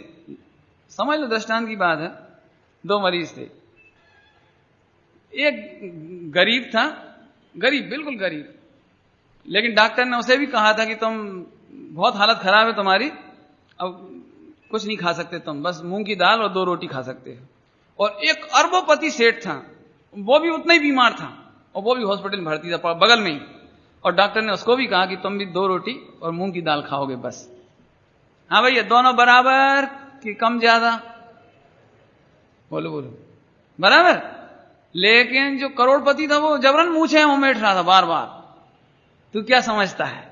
समझ लो दृष्टांत की बात है। 2 मरीज थे, एक गरीब था, गरीब, बिल्कुल गरीब, लेकिन डॉक्टर ने उसे भी कहा था कि तुम बहुत हालत खराब है तुम्हारी, अब कुछ नहीं खा सकते तुम, बस मूंग की दाल और 2 रोटी खा सकते हो। और एक अरबोपति सेठ था, वो भी उतना ही बीमार था, और वो भी हॉस्पिटल में भर्ती था बगल में ही, और डॉक्टर ने उसको भी कहा कि तुम भी 2 रोटी और मूंग की दाल खाओगे बस। हाँ भैया, दोनों बराबर कि कम ज्यादा? बोलो बोलो, बराबर। लेकिन जो करोड़पति था वो जबरन मूछें उमेट रहा था बार बार। तू क्या समझता है?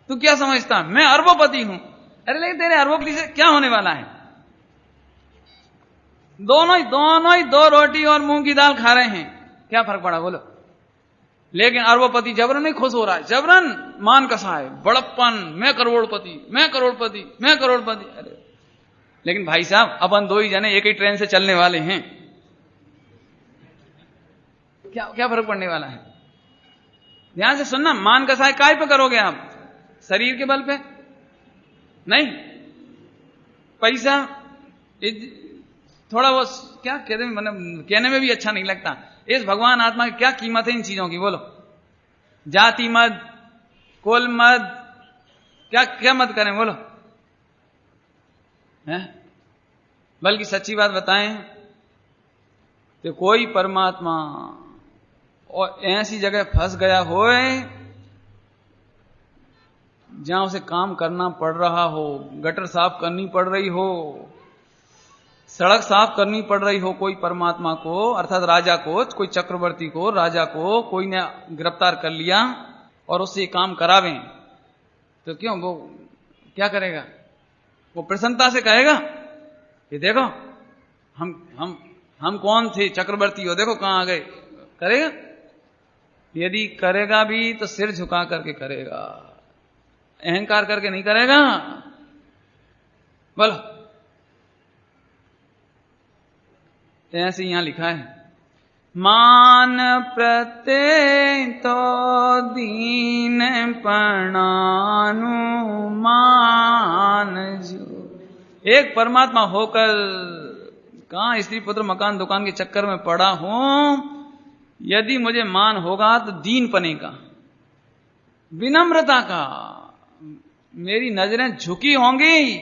तू क्या समझता है? मैं अरबोपति हूं। अरे लेकिन तेरे अरबोपति से क्या होने वाला है? दोनों ही 2 रोटी और मूंग की दाल खा रहे हैं, क्या फर्क पड़ा बोलो? लेकिन अरबोपति जबरन नहीं खुश हो रहा है, जबरन मान कसा है, बड़प्पन, मैं करोड़पति, मैं करोड़पति, मैं करोड़पति। अरे लेकिन भाई साहब, अपन 2 ही जने एक ही ट्रेन से चलने वाले हैं, क्या फर्क पड़ने वाला है? ध्यान से सुनना, मान कसा है काय पे करोगे आप? शरीर के बल पे नहीं। पैसा थोड़ा वो क्या कहते हैं, मतलब कहने में भी अच्छा नहीं लगता। इस भगवान आत्मा की क्या कीमत है इन चीजों की? बोलो। जाति मत, कुल मत, क्या मत करें बोलो है? बल्कि सच्ची बात बताएं तो कोई परमात्मा और ऐसी जगह फंस गया होए जहां उसे काम करना पड़ रहा हो, गटर साफ करनी पड़ रही हो, सड़क साफ करनी पड़ रही हो, कोई परमात्मा को अर्थात राजा को, कोई चक्रवर्ती को, राजा को कोई ने गिरफ्तार कर लिया और उससे काम करावें, तो क्यों वो क्या करेगा? वो प्रसन्नता से कहेगा कि देखो हम कौन थे, चक्रवर्ती हो, देखो कहां आ गए, करेगा? यदि करेगा भी तो सिर झुका करके करेगा, अहंकार करके नहीं करेगा। बोलो, ऐसे यहां लिखा है, मान प्रत्यय तो दीन प्रणानुमान जो। एक परमात्मा होकर कहां स्त्री पुत्र मकान दुकान के चक्कर में पड़ा हूं। यदि मुझे मान होगा तो दीन पने का, विनम्रता का, मेरी नजरें झुकी होंगी।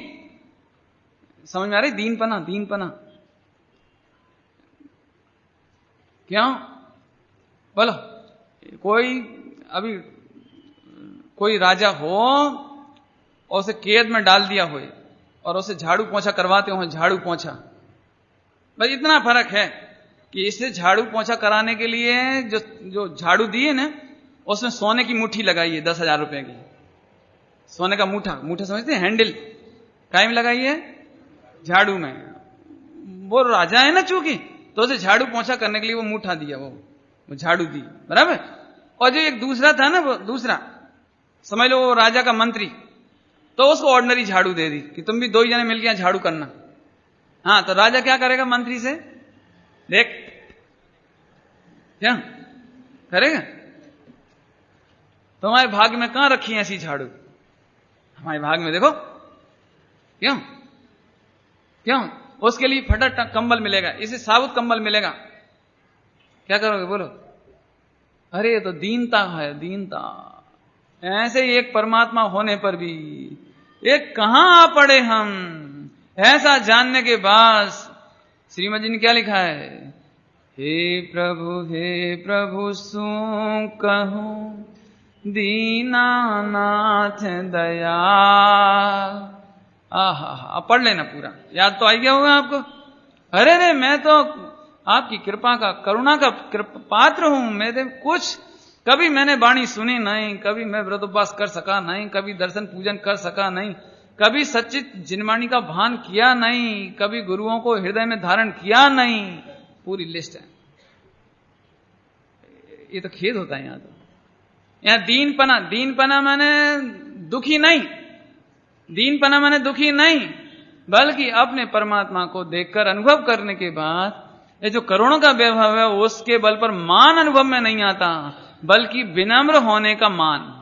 समझ में आ रही? दीन पना, दीन पना क्यों? बोलो, कोई राजा हो और उसे कैद में डाल दिया हो और उसे झाड़ू पोंछा करवाते हो, झाड़ू पोंछा, बस इतना फर्क है कि इसे झाड़ू पोंछा कराने के लिए जो झाड़ू दिए ना, उसमें सोने की मुट्ठी लगाई है 10,000 रुपए की, सोने का मुठा समझते हैं, हैंडल काय में लगाई है? झाड़ू में। वो राजा है ना चूंकि, तो उसे झाड़ू पोंछा करने के लिए वो मुठा दिया, वो झाड़ू दी, बराबर। और जो एक दूसरा था ना, वो दूसरा समझ लो वो राजा का मंत्री, तो उसको ऑर्डिनरी झाड़ू दे दी कि तुम भी 2 ही जने मिलकर झाड़ू करना। हाँ, तो राजा क्या करेगा मंत्री से? देख क्या करेगा? तुम्हारे भाग में कहां रखी है ऐसी झाड़ू? हमारे भाग में देखो। क्यों? उसके लिए फटा कंबल मिलेगा, इसे साबुत कंबल मिलेगा। क्या करोगे बोलो? अरे ये तो दीनता है, दीनता। ऐसे ही एक परमात्मा होने पर भी एक कहां आ पड़े हम। ऐसा जानने के बाद श्रीमद जी ने क्या लिखा है? हे प्रभु सु कहूं दीनानाथ दया। अब पढ़ लेना पूरा, याद तो आ गया होगा आपको। अरे मैं तो आपकी कृपा का, करुणा का पात्र हूं। मेरे कुछ कभी मैंने वाणी सुनी नहीं, कभी मैं व्रत उपवास कर सका नहीं, कभी दर्शन पूजन कर सका नहीं, कभी सच्चित जिनवाणी का भान किया नहीं, कभी गुरुओं को हृदय में धारण किया नहीं। पूरी लिस्ट है। ये तो खेद होता है यहां। तो यहां दीनपना माने दुखी नहीं, दीनपना माने दुखी नहीं, बल्कि अपने परमात्मा को देखकर अनुभव करने के बाद ये जो करुणा का वैभव है उसके बल पर मान अनुभव में नहीं आता, बल्कि विनम्र होने का मान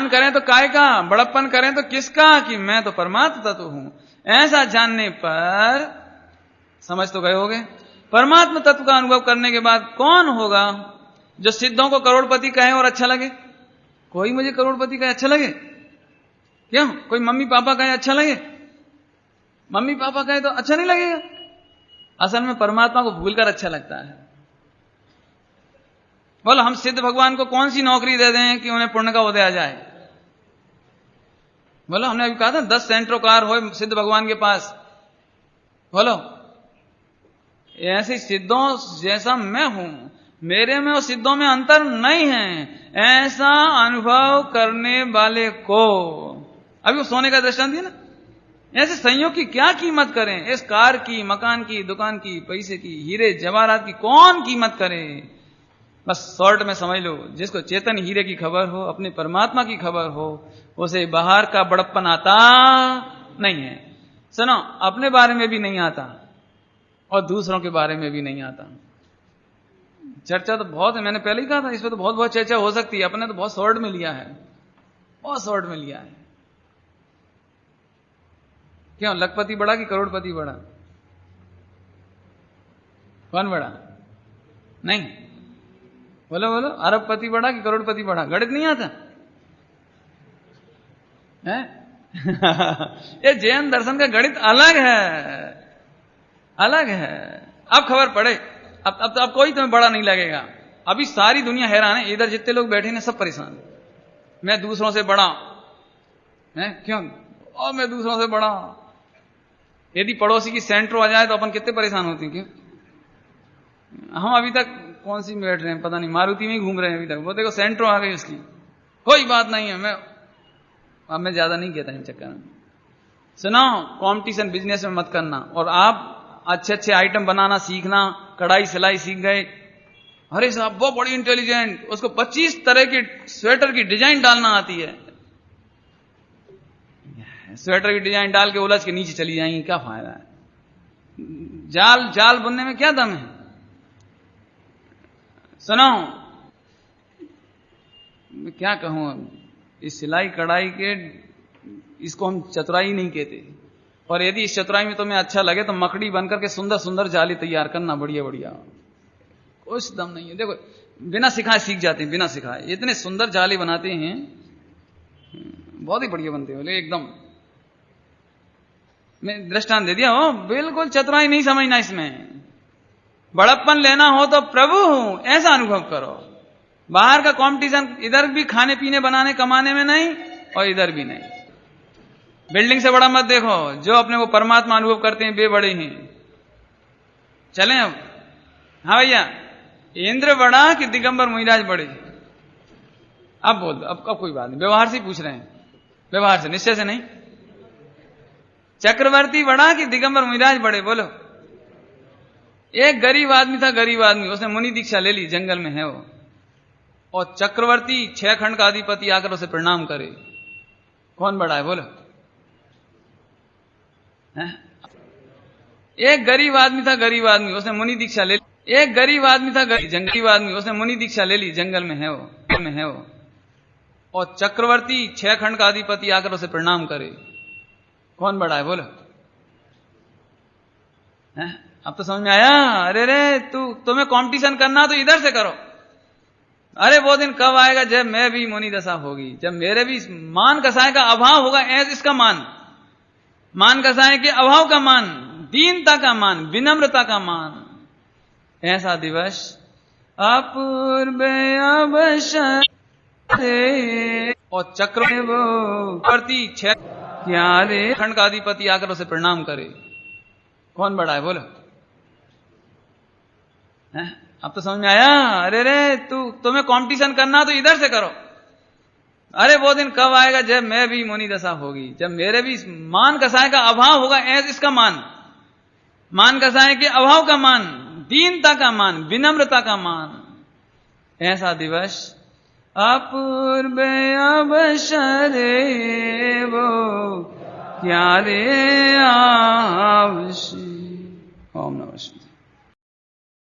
करें तो काय का, बड़प्पन करें तो किसका, कि मैं तो परमात्मा तत्व हूं। ऐसा जानने पर समझ तो गए होगे। परमात्मा तत्व का अनुभव करने के बाद कौन होगा जो सिद्धों को करोड़पति कहे और अच्छा लगे? कोई मुझे करोड़पति कहे अच्छा लगे? क्यों? कोई मम्मी पापा कहे अच्छा लगे? मम्मी पापा कहे तो अच्छा नहीं लगेगा। असल में परमात्मा को भूलकर अच्छा लगता है। बोलो, हम सिद्ध भगवान को कौन सी नौकरी दे दें कि उन्हें पुण्य का उदय आ जाए? बोलो, हमने अभी कहा था 10 सेंट्रोकार हो सिद्ध भगवान के पास। बोलो, ऐसे सिद्धों जैसा मैं हूं, मेरे में और सिद्धों में अंतर नहीं है, ऐसा अनुभव करने वाले को, अभी वो सोने का दृष्टांत दिया ना, ऐसे संयोग की क्या कीमत करें? इस कार की, मकान की, दुकान की, पैसे की, हीरे जवाहरात की कौन कीमत करे? बस शॉर्ट में समझ लो, जिसको चेतन हीरे की खबर हो, अपने परमात्मा की खबर हो, उसे बाहर का बड़प्पन आता नहीं है। सुनो, अपने बारे में भी नहीं आता और दूसरों के बारे में भी नहीं आता। चर्चा तो बहुत है, मैंने पहले ही कहा था, इस पर तो बहुत चर्चा हो सकती है। अपने तो बहुत शॉर्ट में लिया है, बहुत शॉर्ट में लिया है। क्यों? लखपति बड़ा कि करोड़पति बड़ा? कौन बड़ा? नहीं, बोलो बोलो, अरबपति बड़ा कि करोड़पति बड़ा? गणित नहीं आता है? ये जैन दर्शन का गणित अलग है, अलग है। अब खबर पड़े, अब कोई तुम्हें बड़ा नहीं लगेगा। अभी सारी दुनिया हैरान है, इधर जितने लोग बैठे हैं सब परेशान। मैं दूसरों से बड़ा है, क्यों? और मैं दूसरों से बड़ा। यदि पड़ोसी की सेंट्रो आ जाए तो अपन कितने परेशान होते हैं, क्यों? हम अभी तक कौन सी में बैठ रहे हैं पता नहीं, मारुति में ही घूम रहे हैं अभी तक। वो देखो सेंट्रो आ गई उसकी, कोई बात नहीं है। मैं ज्यादा नहीं कहता इन चक्कर में। सुनो, कंपटीशन बिजनेस में मत करना। और आप अच्छे अच्छे आइटम बनाना सीखना, कढ़ाई सिलाई सीख गए, अरे साहब वो बड़ी इंटेलिजेंट, उसको 25 तरह की स्वेटर की डिजाइन डालना आती है। स्वेटर की डिजाइन डाल के उलझ के नीचे चली जाएंगी, क्या फायदा है? जाल बुनने में क्या दम है? सुनो, मैं क्या कहूं, इस सिलाई कढ़ाई के, इसको हम चतुराई नहीं कहते। और यदि इस चतुराई में तुम्हें अच्छा लगे तो मकड़ी बनकर के सुंदर सुंदर जाली तैयार करना, बढ़िया बढ़िया, कुछ दम नहीं है। देखो बिना सिखाए सीख जाते हैं, बिना सिखाए इतने सुंदर जाली बनाते हैं, बहुत ही बढ़िया बनते हो एकदम। मैं दृष्टांत दे दिया हो, बिल्कुल चतुराई नहीं समझना इसमें। बड़प्पन लेना हो तो प्रभु हूं ऐसा अनुभव करो। बाहर का कंपटीशन इधर भी खाने पीने बनाने कमाने में नहीं, और इधर भी नहीं। बिल्डिंग से बड़ा मत देखो, जो अपने को परमात्मा अनुभव करते हैं वे बड़े हैं। चलें अब? हाँ भैया, इंद्र बड़ा कि दिगंबर मुनिराज बड़े? अब बोल दो, अब कोई बात नहीं, व्यवहार से पूछ रहे हैं, व्यवहार से, निश्चय से नहीं। चक्रवर्ती बड़ा कि दिगंबर मुनिराज बड़े? बोलो। एक गरीब आदमी था, गरीब आदमी, उसने मुनि दीक्षा ले ली, जंगल में है वो, और चक्रवर्ती 6 खंड का अधिपति आकर उसे प्रणाम करे। कौन बड़ा है? बोलो। एक गरीब आदमी था, गरीब आदमी, उसने मुनि दीक्षा ले ली। एक गरीब आदमी था, गरीब आदमी, उसने मुनि दीक्षा ले ली, जंगल में है वो, और चक्रवर्ती 6 खंड का अधिपति आकर उसे प्रणाम करे। कौन बड़ा है? बोलो। अब तो समझ में आया? अरे रे, तुम्हें कंपटीशन करना तो इधर से करो। अरे वो दिन कब आएगा जब मैं भी मुनि दशा होगी, जब मेरे भी मान कसाय का अभाव होगा, इसका मान कसाय के अभाव का मान, दीनता का मान, विनम्रता का मान, ऐसा दिवस अपूर्व अवसर। और चक्रवर्ती 6 खंड का अधिपति आकर उसे प्रणाम करे। कौन बड़ा है? बोलो। अब तो समझ में आया? अरे रे, तुम्हें कंपटीशन करना तो इधर से करो। अरे वो दिन कब आएगा जब मैं भी मुनि दशा होगी, जब मेरे भी मान कसाय का अभाव होगा, इसका मान कसाय के अभाव का मान, दीनता का मान, विनम्रता का मान, ऐसा दिवस अपूर्व अवसर वो क्या रे आवश्य। ओम नमः शिवाय।